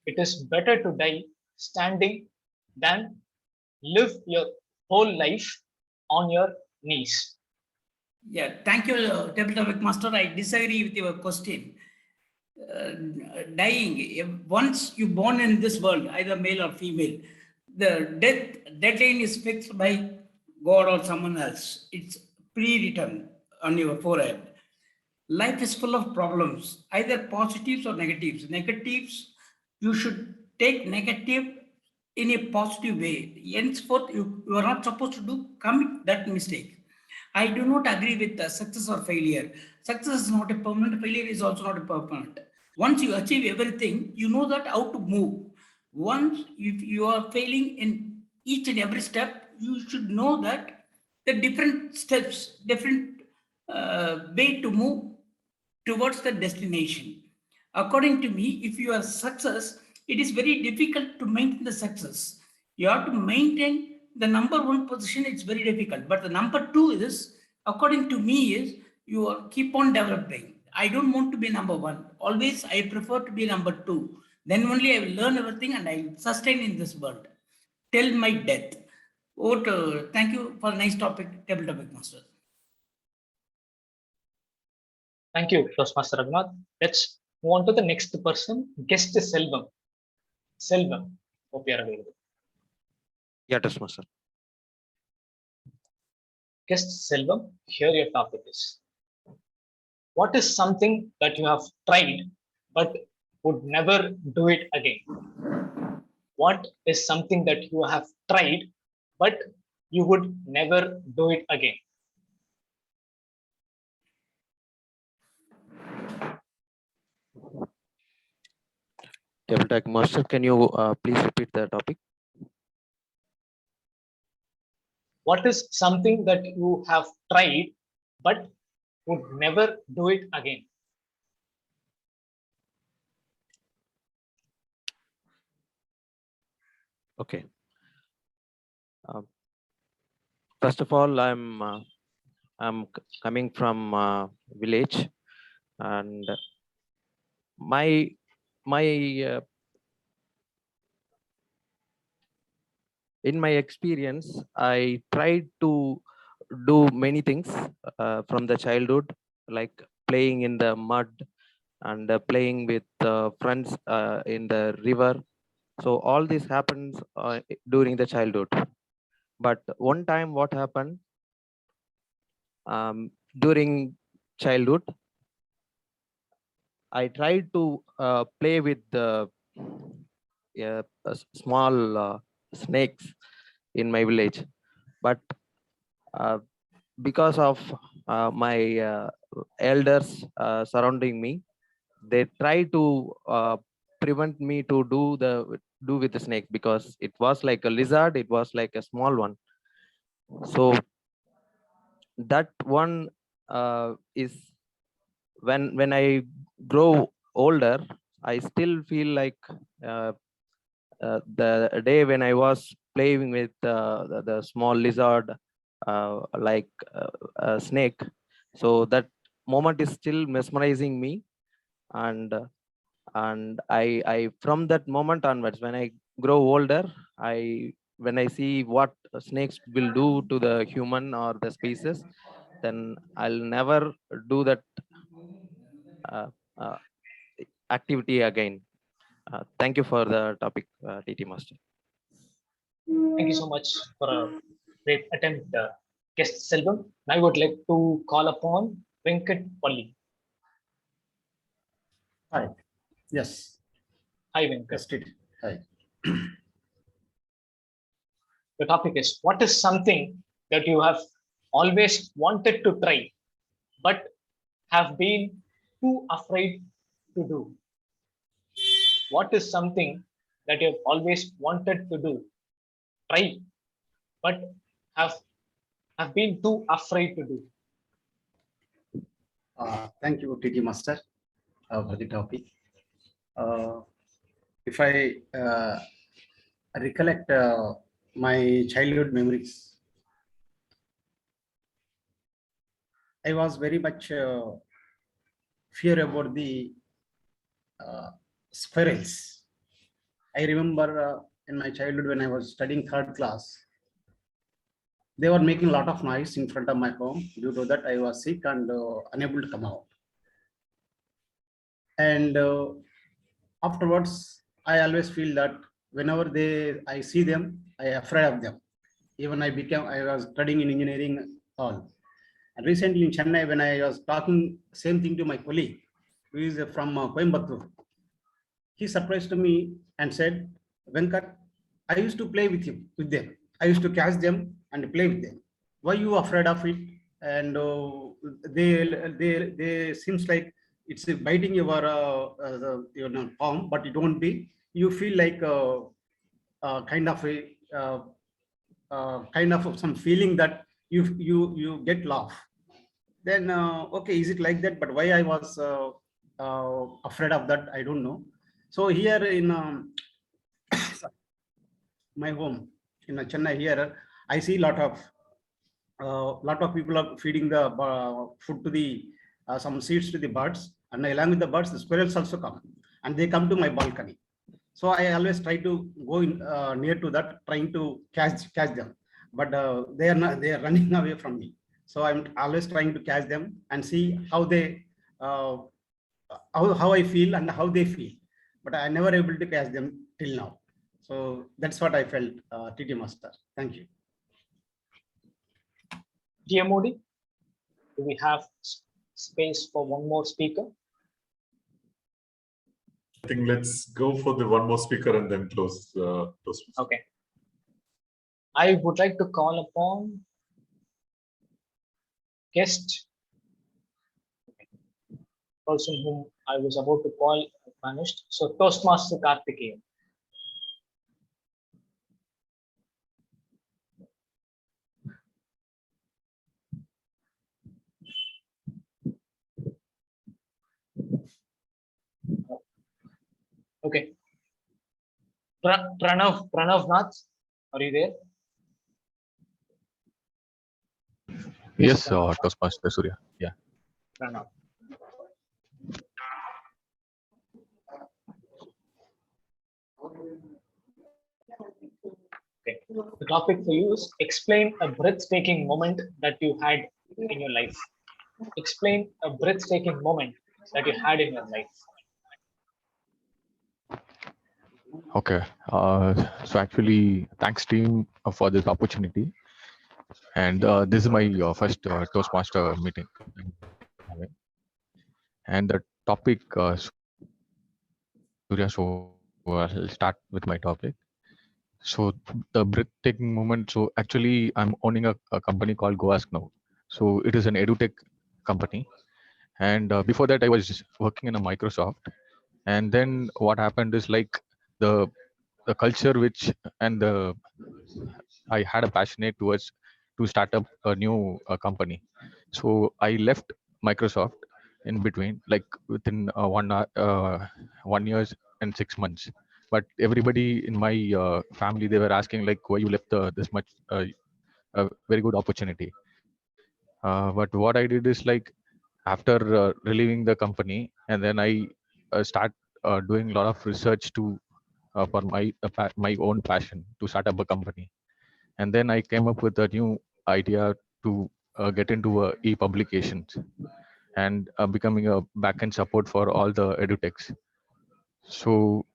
It is better to die standing than live your whole life on your knees. Yeah, thank you, Table Topic Master. I disagree with your question. Dying, once you born in this world, either male or female, the deadline is fixed by God or someone else. It's pre-written on your forehead. Life is full of problems, either positives or negatives. Negatives, you should take negative in a positive way. Henceforth, you are not supposed to commit that mistake. I do not agree with the success or failure. Success is not a permanent, failure is also not a permanent. Once you achieve everything, you know that how to move. Once if you are failing in each and every step, you should know that the different steps, different way to move towards the destination. According to me, if you are success, it is very difficult to maintain the success. You have to maintain the number one position, it's very difficult. But the number two is, according to me, is you are keep on developing. I don't want to be number one. Always I prefer to be number two. Then only I will learn everything and I will sustain in this world till my death. Thank you for a nice topic, Table Topic Master. Thank you, Toastmaster Raghunath. Let's move on to the next person, guest Selvam. Selvam, hope you are available. Yeah, Toastmaster. Guest Selvam, here your topic is. What is something that you have tried but would never do it again? What is something that you have tried but you would never do it again? Table Tech Master, can you please repeat the topic? What is something that you have tried but would never do it again? Okay. First of all, I'm coming from village, and my in my experience, I tried to do many things from the childhood, like playing in the mud and playing with friends in the river. So all this happens during the childhood. But one time, what happened during childhood, I tried to play with the small snakes in my village, but because of my elders surrounding me, they try to prevent me to do with the snake, because it was like a lizard, it was like a small one. So that one is when I grow older, I still feel like the day when I was playing with the small lizard, like a snake. So that moment is still mesmerizing me, and I from that moment onwards, when I grow older, when I see what snakes will do to the human or the species, then I'll never do that uh, uh, activity again. Thank you for the topic, TT Master. Thank you so much for a great attempt, guest Selvam. I would like to call upon Venkat Palli. Hi. Yes. Hi, Venkat. Yes, TT. Hi. The topic is, what is something that you have always wanted to try but have been too afraid to do? What is something that you have always wanted to do, try, but have been too afraid to do? Thank you, TT Master, for the topic. If I recollect my childhood memories, I was very much fear about the squirrels. I remember in my childhood when I was studying third class, they were making a lot of noise in front of my home. Due to that, I was sick and unable to come out. And afterwards, I always feel that whenever I see them, I am afraid of them. Even I was studying in engineering all. And recently in Chennai, when I was talking same thing to my colleague, who is from Coimbatore, he surprised me and said, Venkat, I used to play with them. I used to catch them and play with them. Why you afraid of it? And they seems like it's biting your palm, but it won't be. You feel like kind of some feeling that you get laugh. Then okay, is it like that? But why I was afraid of that, I don't know. So here in my home in Chennai, here I see lot of people are feeding the food to the some seeds to the birds, and along with the birds, the squirrels also come, and they come to my balcony. So I always try to go in, near to that, trying to catch them, but they are running away from me. So I'm always trying to catch them and see how they how I feel and how they feel, but I never able to catch them till now. So that's what I felt, TT Master. Thank you. GMOD, do we have space for one more speaker? I think let's go for the one more speaker and then close. Okay. I would like to call upon guest person whom I was about to call vanished. So Toastmaster Karthikeyan. Okay. Pranav Nath, are you there? Yes, Toastmaster Surya. Yeah. Pranav. Okay. The topic for you is explain a breathtaking moment that you had in your life. Explain a breathtaking moment that you had in your life. Okay. So actually, thanks team for this opportunity. And this is my first Toastmaster meeting. And the topic, Surya, so I'll start with my topic. So the breathtaking moment. So actually, I'm owning a company called Go Ask Now. So it is an edutech company. And before that, I was working in a Microsoft. And then what happened is like the culture which and the I had a passionate towards to start up a new company. So I left Microsoft in between, like within 1 years and 6 months. But everybody in my family, they were asking like, why you left this much, a very good opportunity. But what I did is like, after relieving the company, and then I start doing a lot of research to for my own passion to start up a company. And then I came up with a new idea to get into e-publications and becoming a backend support for all the edutechs. So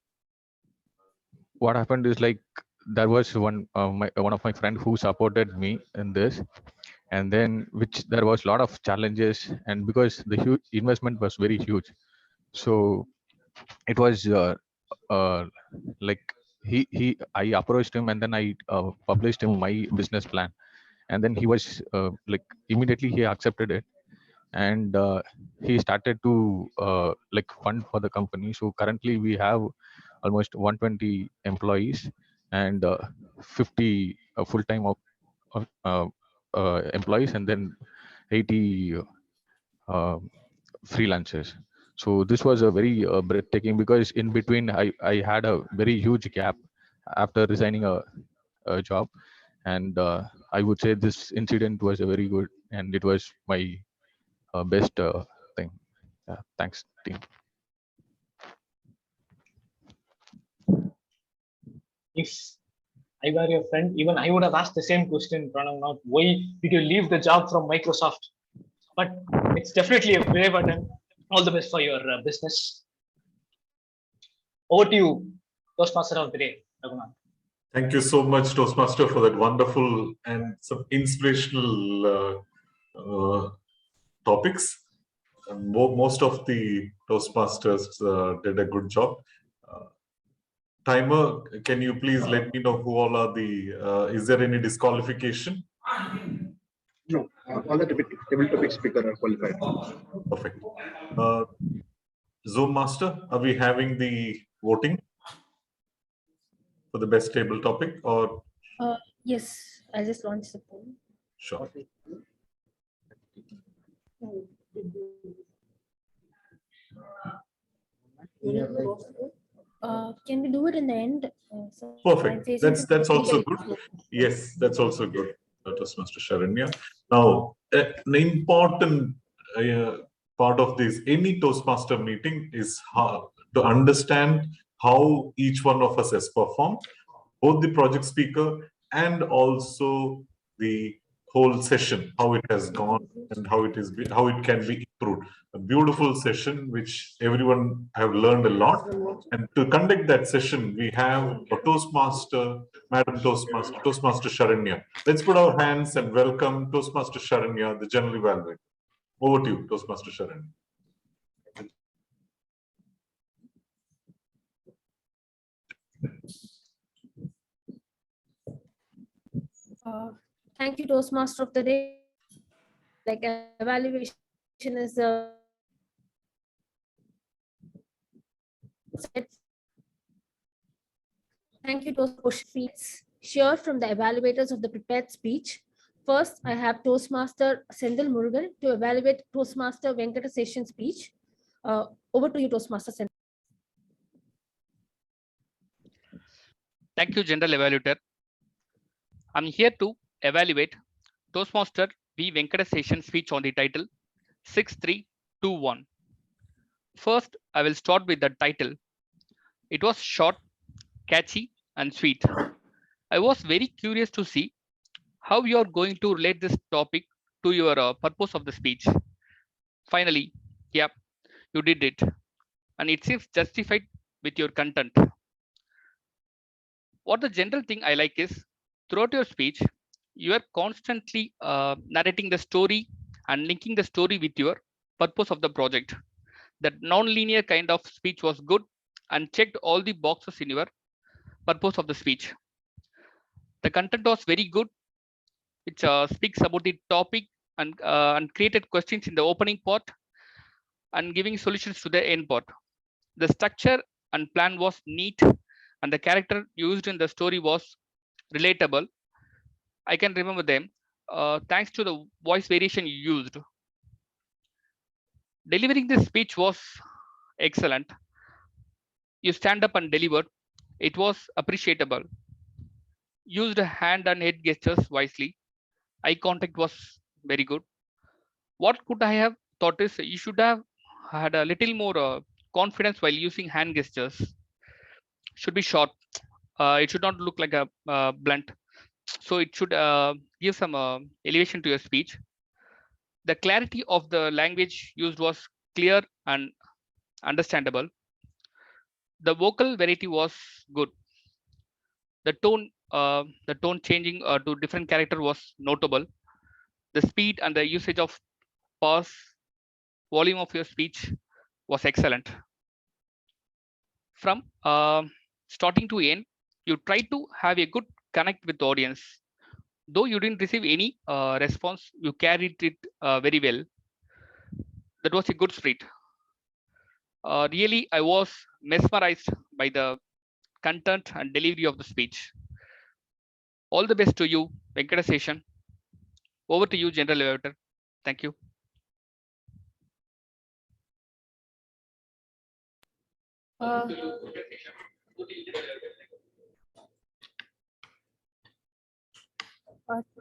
what happened is like there was one of my friend who supported me in this, and then which there was a lot of challenges, and because the huge investment was very huge, so it was like he I approached him, and then I published him my business plan, and then he was like immediately he accepted it, and he started to like fund for the company. So currently we have almost 120 employees and 50 full-time employees, and then 80 freelancers. So this was a very breathtaking, because in between I had a very huge gap after resigning a job, and I would say this incident was a very good, and it was my best thing. Thanks, team. If I were your friend, even I would have asked the same question, Pranav. Now, why did you leave the job from Microsoft? But it's definitely a brave attempt. All the best for your business. Over to you, Toastmaster of the day, Raghunath. Thank you so much, Toastmaster, for that wonderful and some inspirational topics. And most of the Toastmasters did a good job. Timer, can you please let me know who all are the, is there any disqualification? No, all the table topic speakers are qualified. Perfect. Zoom Master, are we having the voting for the best table topic, or? Yes, I just launched the poll. Sure. Can we do it in the end? Perfect. That's also good. Yes, that's also good. Toastmaster Sharanya. Now, an important part of this any Toastmaster meeting is how to understand how each one of us has performed, both the project speaker and also the whole session, how it has gone and how it can be improved. A beautiful session which everyone have learned a lot. And to conduct that session, we have a Toastmaster, Madam Toastmaster, Toastmaster Sharanya. Let's put our hands and welcome Toastmaster Sharanya, the General Evaluator. Over to you, Toastmaster Sharanya. Thank you, Toastmaster of the day. Like evaluation is a Thank you, Toastmasters. Share from the evaluators of the prepared speech. First, I have Toastmaster Sendil Murugan to evaluate Toastmaster Venkataseshan's speech. Over to you, Toastmaster Sendil. Thank you, General Evaluator. I'm here to evaluate Toastmaster V. Venkataseshan's speech on the title 6321. First, I will start with the title. It was short, catchy, and sweet. I was very curious to see how you are going to relate this topic to your purpose of the speech. Finally, yeah, you did it, and it seems justified with your content. What the general thing I like is throughout your speech, you are constantly narrating the story and linking the story with your purpose of the project. That non-linear kind of speech was good and checked all the boxes in your purpose of the speech. The content was very good, which speaks about the topic and created questions in the opening part and giving solutions to the end part. The structure and plan was neat, and the character used in the story was relatable. I can remember them thanks to the voice variation you used. Delivering this speech was excellent. You stand up and delivered. It was appreciable. Used hand and head gestures wisely. Eye contact was very good. What could I have thought is you should have had a little more confidence while using hand gestures. Should be short. It should not look like a blunt. So it should give some elevation to your speech. The clarity of the language used was clear and understandable. The vocal variety was good. The tone changing to different character was notable. The speed and the usage of pause, volume of your speech was excellent. From starting to end, you try to have a good connect with the audience. Though you didn't receive any response, you carried it very well. That was a good spirit. Really, I was mesmerized by the content and delivery of the speech. All the best to you, Venkataseshan. Over to you, General Evaluator. Thank you.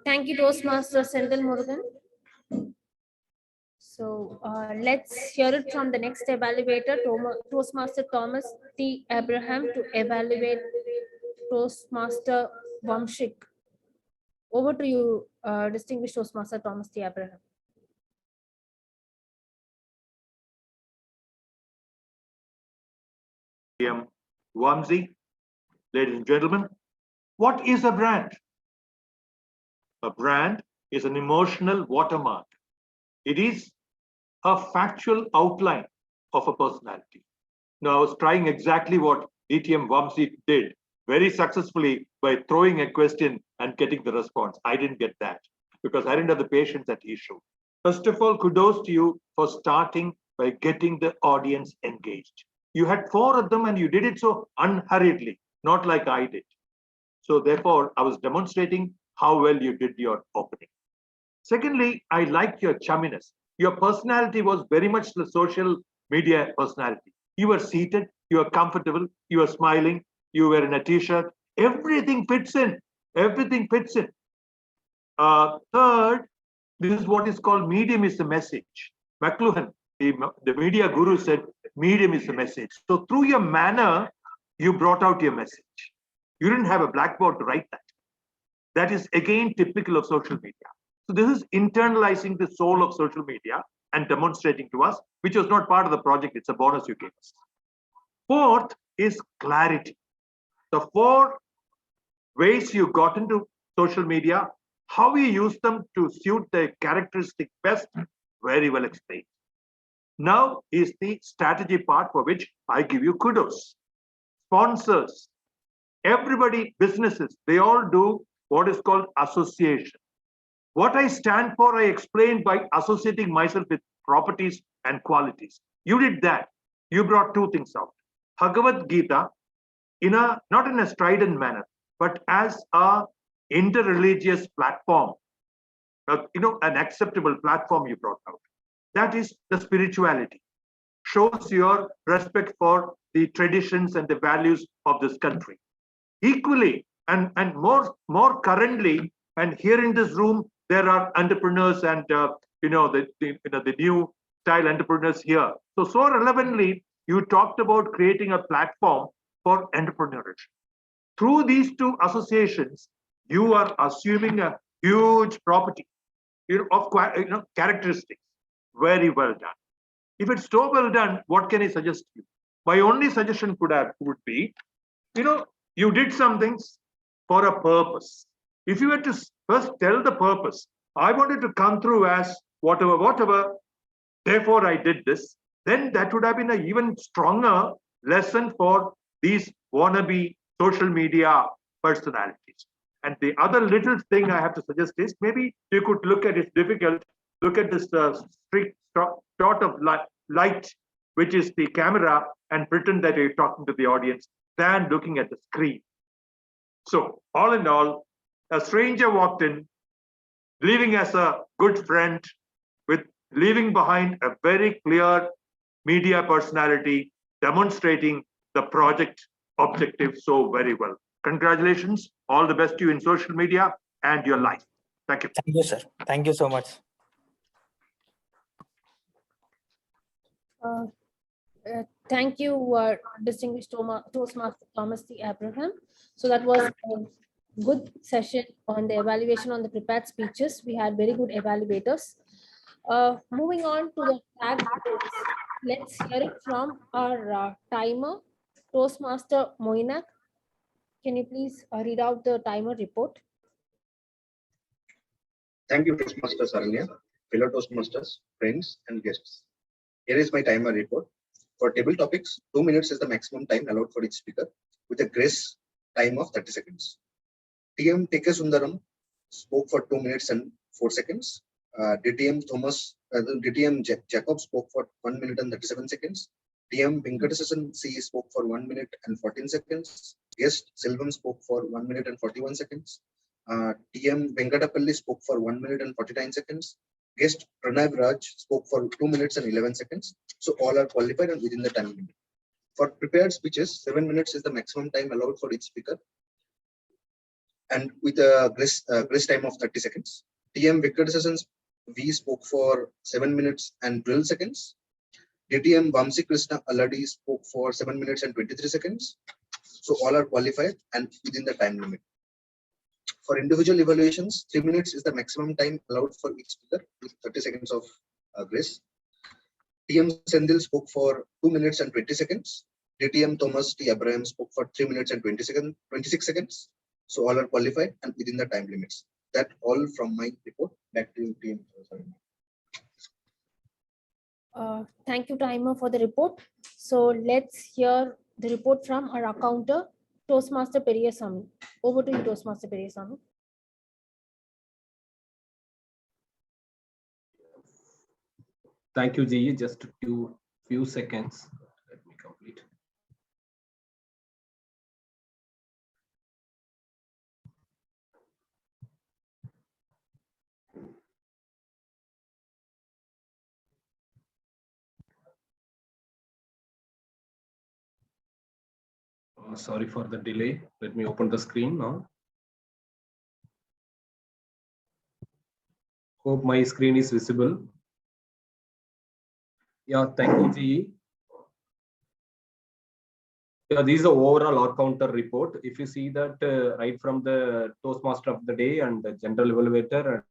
Thank you, Toastmaster Sendil Murugan. So let's hear it from the next evaluator, Toastmaster Thomas T. Abraham, to evaluate Toastmaster Vamshik. Over to you, distinguished Toastmaster Thomas T. Abraham. Vamsi, ladies and gentlemen, what is a brand? A brand is an emotional watermark. It is a factual outline of a personality. Now, I was trying exactly what DTM Vamsi did very successfully by throwing a question and getting the response. I didn't get that because I didn't have the patience that he showed. First of all, kudos to you for starting by getting the audience engaged. You had 4 of them and you did it so unhurriedly, not like I did. So therefore, I was demonstrating how well you did your opening. Secondly, I liked your chumminess. Your personality was very much the social media personality. You were seated, you were comfortable, you were smiling, you were in a t-shirt. Everything fits in. Everything fits in. Third, this is what is called medium is the message. McLuhan, the media guru, said medium is the message. So through your manner, you brought out your message. You didn't have a blackboard to write that. That is again typical of social media. So this is internalizing the soul of social media and demonstrating to us, which was not part of the project. It's a bonus you gave us. Fourth is clarity. The 4 ways you got into social media, how you use them to suit the characteristic best, very well explained. Now is the strategy part for which I give you kudos. Sponsors, everybody, businesses, they all do what is called association. What I stand for, I explained by associating myself with properties and qualities. You did that. You brought 2 things out. Bhagavad Gita not in a strident manner, but as a interreligious platform, an acceptable platform you brought out. That is the spirituality. Shows your respect for the traditions and the values of this country. Equally, and more currently, and here in this room, there are entrepreneurs and the new style entrepreneurs here. So relevantly, you talked about creating a platform for entrepreneurship. Through these two associations, you are assuming a huge property of characteristics. Very well done. If it's so well done, what can I suggest to you? My only suggestion would be, you did some things for a purpose. If you were to first tell the purpose, I wanted to come through as whatever, therefore I did this, then that would have been an even stronger lesson for these wannabe social media personalities. And the other little thing I have to suggest is maybe you could look at, it's difficult, look at this strict dot of light, which is the camera, and pretend that you're talking to the audience than looking at the screen. So all in all, a stranger walked in, leaving as a good friend, with leaving behind a very clear media personality, demonstrating the project objective so very well. Congratulations. All the best to you in social media and your life. Thank you. Thank you, sir. Thank you so much. Thank you, distinguished Toastmaster Thomas T. Abraham. So that was a good session on the evaluation on the prepared speeches. We had very good evaluators. Moving on to the fact, let's hear it from our timer, Toastmaster Moinak. Can you please read out the timer report? Thank you, Toastmasters Aranya, fellow Toastmasters, friends, and guests. Here is my timer report. For table topics, 2 minutes is the maximum time allowed for each speaker, with a grace time of 30 seconds. TM Sundaram spoke for 2 minutes and 4 seconds. DTM Jacob spoke for 1 minute and 37 seconds. TM Venkatesan C spoke for 1 minute and 14 seconds. Guest Selvam spoke for 1 minute and 41 seconds. TM Venkatapalli spoke for 1 minute and 49 seconds. Guest Pranav Raj spoke for 2 minutes and 11 seconds. So all are qualified and within the time limit. For prepared speeches, 7 minutes is the maximum time allowed for each speaker, and with a grace time of 30 seconds. TM Venkatasan V spoke for 7 minutes and 12 seconds. DTM Vamsi Krishna Aladi spoke for 7 minutes and 23 seconds. So all are qualified and within the time limit. For individual evaluations, 3 minutes is the maximum time allowed for each speaker with 30 seconds of grace. TM Sendil spoke for 2 minutes and 20 seconds. DTM Thomas T. Abraham spoke for 3 minutes and 26 seconds. So all are qualified and within the time limits. That all from my report. Back to you, TM. Thank you, timer, for the report. So let's hear the report from our accounter, Toastmaster Periyasamy. Over to you, Toastmaster Periyasamy. Thank you, G. Just a few seconds. Let me complete. Sorry for the delay. Let me open the screen now. Hope my screen is visible. Yeah, thank you, GE. Yeah, this is the overall org counter report. If you see that right from the Toastmaster of the day and the general evaluator and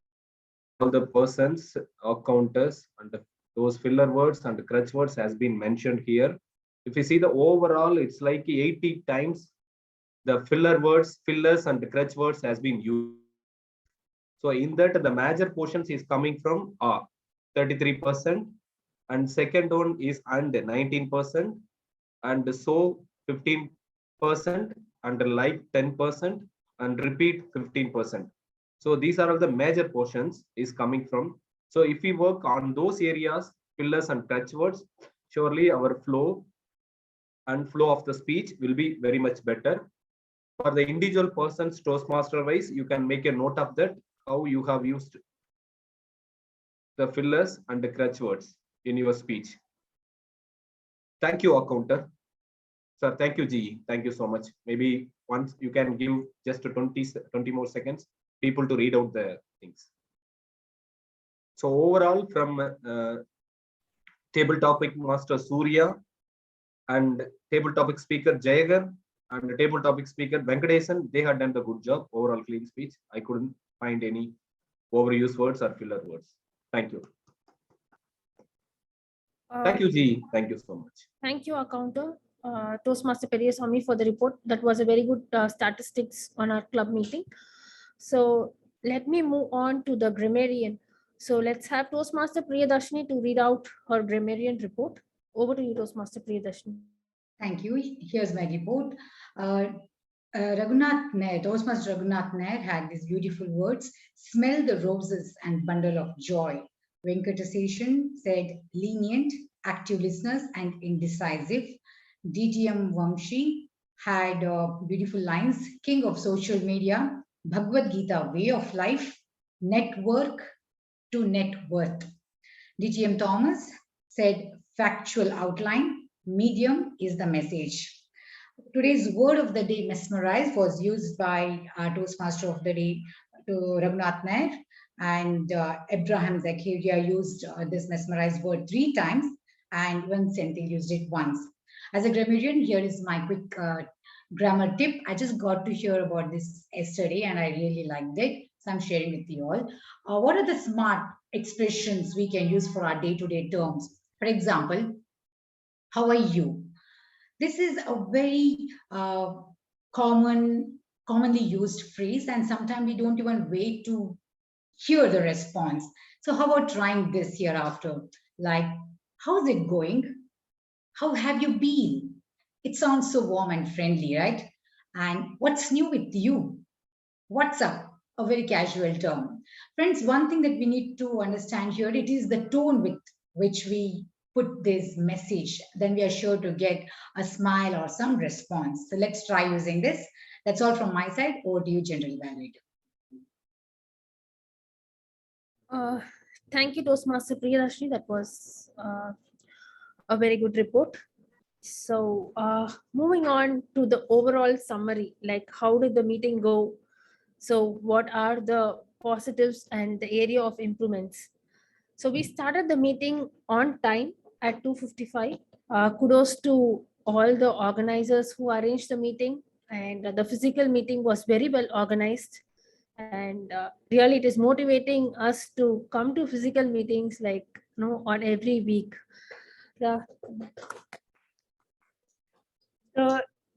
all the persons, org counters, and those filler words and crutch words has been mentioned here. If you see the overall, it's like 80 times the filler words, fillers, and the crutch words has been used. So in that, the major portions is coming from 33%, and second one is and 19%, and so 15%, and like 10%, and repeat 15%. So these are all the major portions is coming from. So if we work on those areas, fillers and crutch words, surely our flow and flow of the speech will be very much better. For the individual person's Toastmaster wise, you can make a note of that, how you have used the fillers and the crutch words in your speech. Thank you, accounter. Sir, thank you, GE. Thank you so much. Maybe once you can give just 20 more seconds, people to read out the things. So overall, from table topic master Surya and table topic speaker Jayagar and the table topic speaker Venkatesan, they had done the good job. Overall clean speech. I couldn't find any overused words or filler words. Thank you. Thank you, GE. Thank you so much. Thank you, accounter. Toastmaster Periyaswamy for the report. That was a very good statistics on our club meeting. So let me move on to the grammarian. So let's have Toastmaster Priyadarshini to read out her grammarian report. Over to you, Toastmaster Priyadarshini. Thank you. Here's my report. Raghunath Nair, Toastmaster Raghunath Nair had these beautiful words: smell the roses and bundle of joy. Venkatasation said lenient, active listeners, and indecisive. DTM Vamshi had beautiful lines: king of social media, Bhagavad Gita, way of life, network to net worth. DTM Thomas said factual outline, medium is the message. Today's word of the day, mesmerize, was used by our Toastmaster of the day to Raghunath Nair, and Abraham Zakaria used this mesmerized word 3 times, and even Senthil used it once. As a grammarian, here is my quick grammar tip. I just got to hear about this yesterday and I really liked it, so I'm sharing with you all. What are the smart expressions we can use for our day-to-day terms? For example, how are you? This is a very commonly used phrase, and sometimes we don't even wait to hear the response. So how about trying this hereafter? Like, how's it going? How have you been? It sounds so warm and friendly, right? And what's new with you? What's up? A very casual term. Friends, one thing that we need to understand here, it is the tone with which we put this message. Then we are sure to get a smile or some response. So let's try using this. That's all from my side. Over to you, General Evaluator. Thank you, Toastmaster Priyadarshini. That was a very good report. So moving on to the overall summary, like how did the meeting go? So what are the positives and the area of improvements? So we started the meeting on time at 2:55. Kudos to all the organizers who arranged the meeting, and the physical meeting was very well organized. And really it is motivating us to come to physical meetings like on every week. The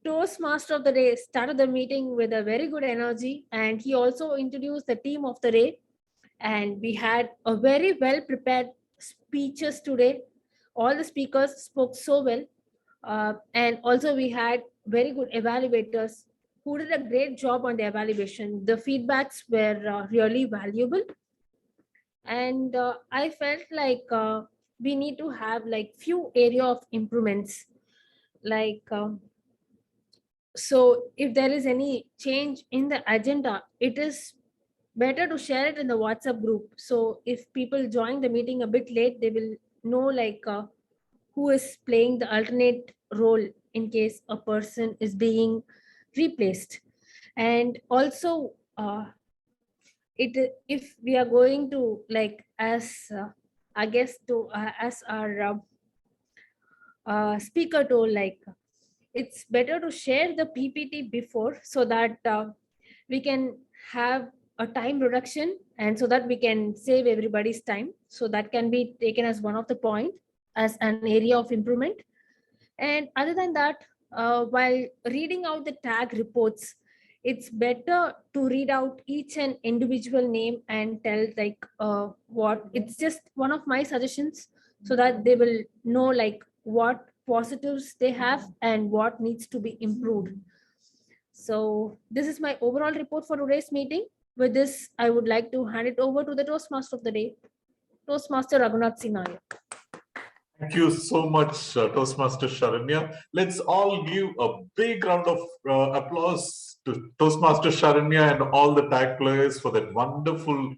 Toastmaster of the day started the meeting with a very good energy, and he also introduced the team of the day. And we had a very well prepared speeches today. All the speakers spoke so well. And also we had very good evaluators who did a great job on the evaluation. The feedbacks were really valuable. And I felt like we need to have like few area of improvements. Like, so if there is any change in the agenda, it is better to share it in the WhatsApp group. So if people join the meeting a bit late, they will know like who is playing the alternate role in case a person is being replaced. And also if we are going to like as I guess to as our speaker told, like it's better to share the PPT before so that we can have a time reduction and so that we can save everybody's time. So that can be taken as one of the point as an area of improvement. And other than that, while reading out the tag reports, it's better to read out each and individual name and tell like what, it's just one of my suggestions so that they will know like what positives they have and what needs to be improved. So this is my overall report for today's meeting. With this, I would like to hand it over to the Toastmaster of the day, Toastmaster Raghunath Sinaya. Thank you so much, Toastmaster Sharanya. Let's all give a big round of applause to Toastmaster Sharanya and all the tag players for that wonderful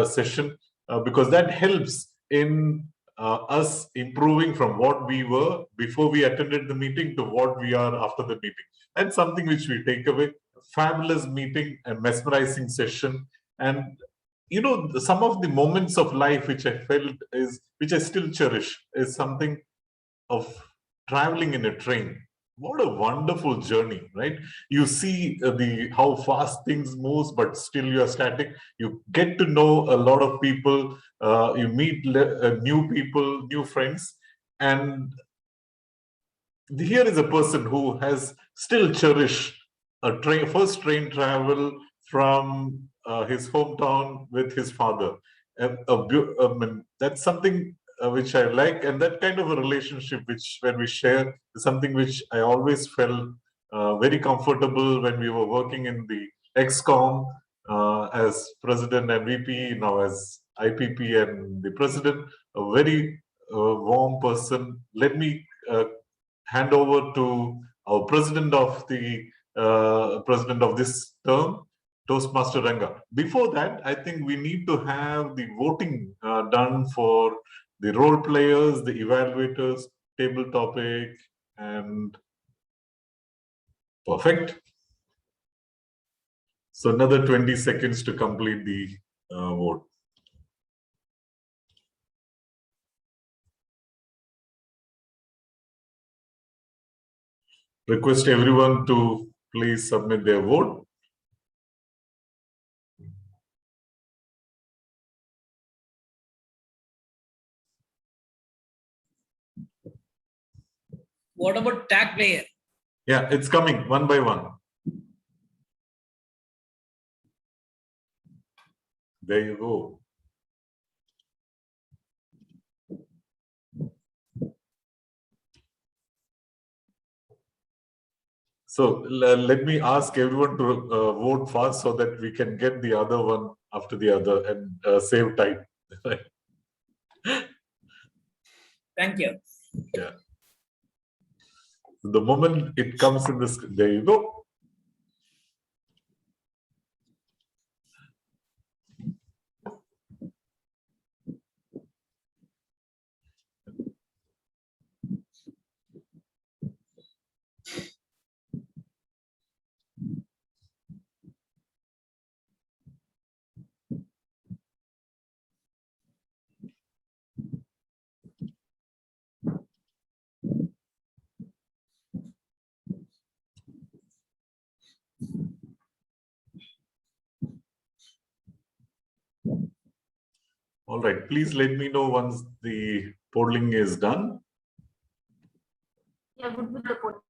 session, because that helps in us improving from what we were before we attended the meeting to what we are after the meeting. That's something which we take away. Fabulous meeting, a mesmerizing session, and some of the moments of life which I felt which I still cherish, is something of traveling in a train. What a wonderful journey, right? You see how fast things moves, but still you are static. You get to know a lot of people. You meet new people, new friends, and here is a person who has still cherished a first train travel from his hometown with his father. I mean, that's something which I like, and that kind of a relationship which when we share is something which I always felt very comfortable when we were working in the XCOM as president and VP, now as IPP and the president. A very warm person. Let me hand over to our president of this term, Toastmaster Ranga. Before that, I think we need to have the voting done for the role players, the evaluators, table topic, and perfect. So another 20 seconds to complete the vote. Request everyone to please submit their vote. What about tag player? Yeah, it's coming one by one. There you go. So let me ask everyone to vote fast so that we can get the other one after the other and save time. Thank you. Yeah. So the moment it comes in this, there you go. All right, please let me know once the polling is done. Yeah, good with the vote.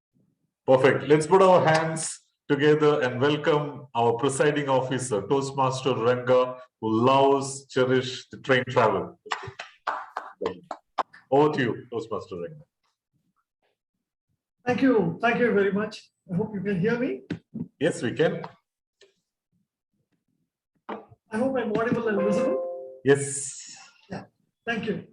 Perfect. Let's put our hands together and welcome our presiding officer, Toastmaster Ranga, who loves, cherish the train travel. Over to you, Toastmaster Ranga. Thank you. Thank you very much. I hope you can hear me. Yes, we can. I hope I'm audible and visible. Yes. Yeah, thank you.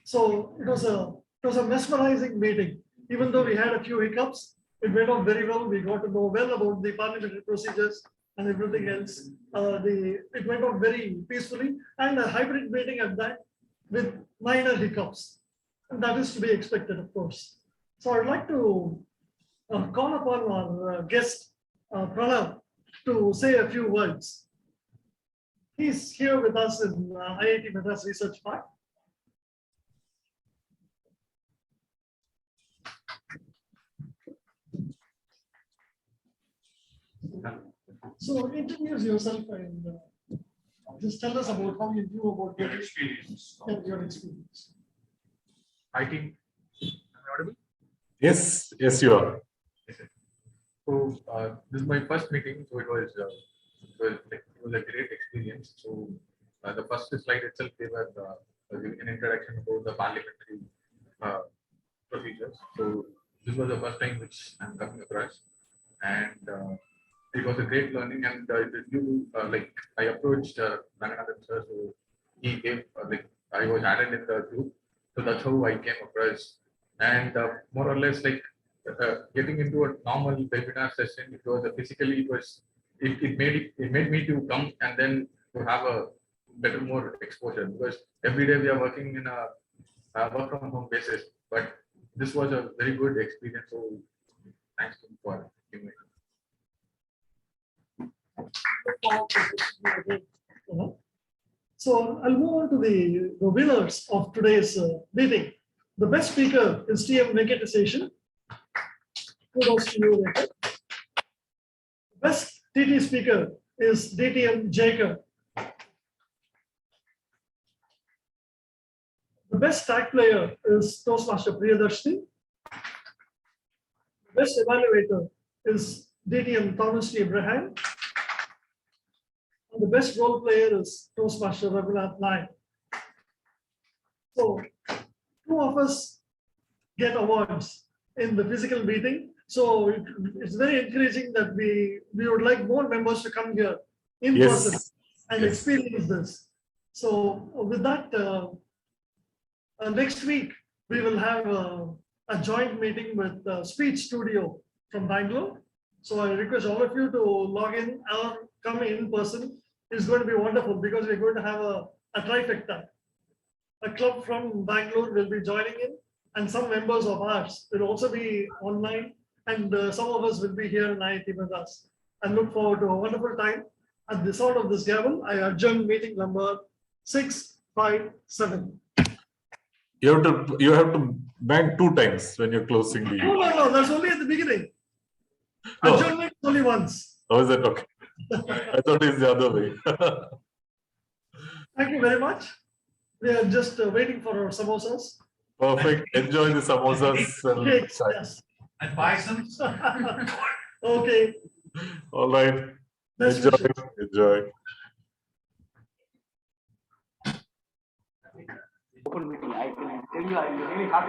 So it was a mesmerizing meeting. Even though we had a few hiccups, it went on very well. We got to know well about the parliamentary procedures and everything else. It went on very peacefully, and a hybrid meeting at that with minor hiccups. And that is to be expected, of course. So I'd like to call upon our guest, Pranav, to say a few words. He's here with us in IIT Madras Research Park. So introduce yourself and just tell us about how you knew about your experience. Your experience. I think I'm audible. Yes, yes, you are. So this is my first meeting, so it was a great experience. So the first slide itself, they were giving an introduction about the parliamentary procedures. So this was the first time which I'm coming across, and it was a great learning. And I approached Ranganathan sir, so he gave I was added in the group. So that's how I came across. And more or less like getting into a normal webinar session, it was physically, it made me to come and then to have a better, more exposure, because every day we are working in a work from home basis. But this was a very good experience. So thanks for giving me. So I'll move on to the winners of today's meeting. The best speaker is TM Venkatasation. Kudos to you, Venkat. Best TT speaker is DTM Jacob. The best tag player is Toastmaster Priyadarshini. The best evaluator is DTM Thomas T. Abraham. And the best role player is Toastmaster Raghunath Naik. So, two of us get awards in the physical meeting. So it's very encouraging that we would like more members to come here in person and experience this. So with that, next week we will have a joint meeting with Speech Studio from Bangalore. So I request all of you to log in or come in person. It's going to be wonderful because we're going to have a trifecta. A club from Bangalore will be joining in, and some members of ours will also be online, and some of us will be here in IIT Madras. I look forward to a wonderful time. At the sound of this gavel, I adjourn meeting number 657. You have to bang 2 times when you're closing the. No, that's only at the beginning. No. Adjournment only once. How is that okay? I thought it's the other way. Thank you very much. We are just waiting for our samosas. Perfect. Enjoy the samosas. Cakes, yes. And buy some. Okay. All right. Best Enjoy. wishes. Enjoy. Open meeting. I can tell you, I'm really happy.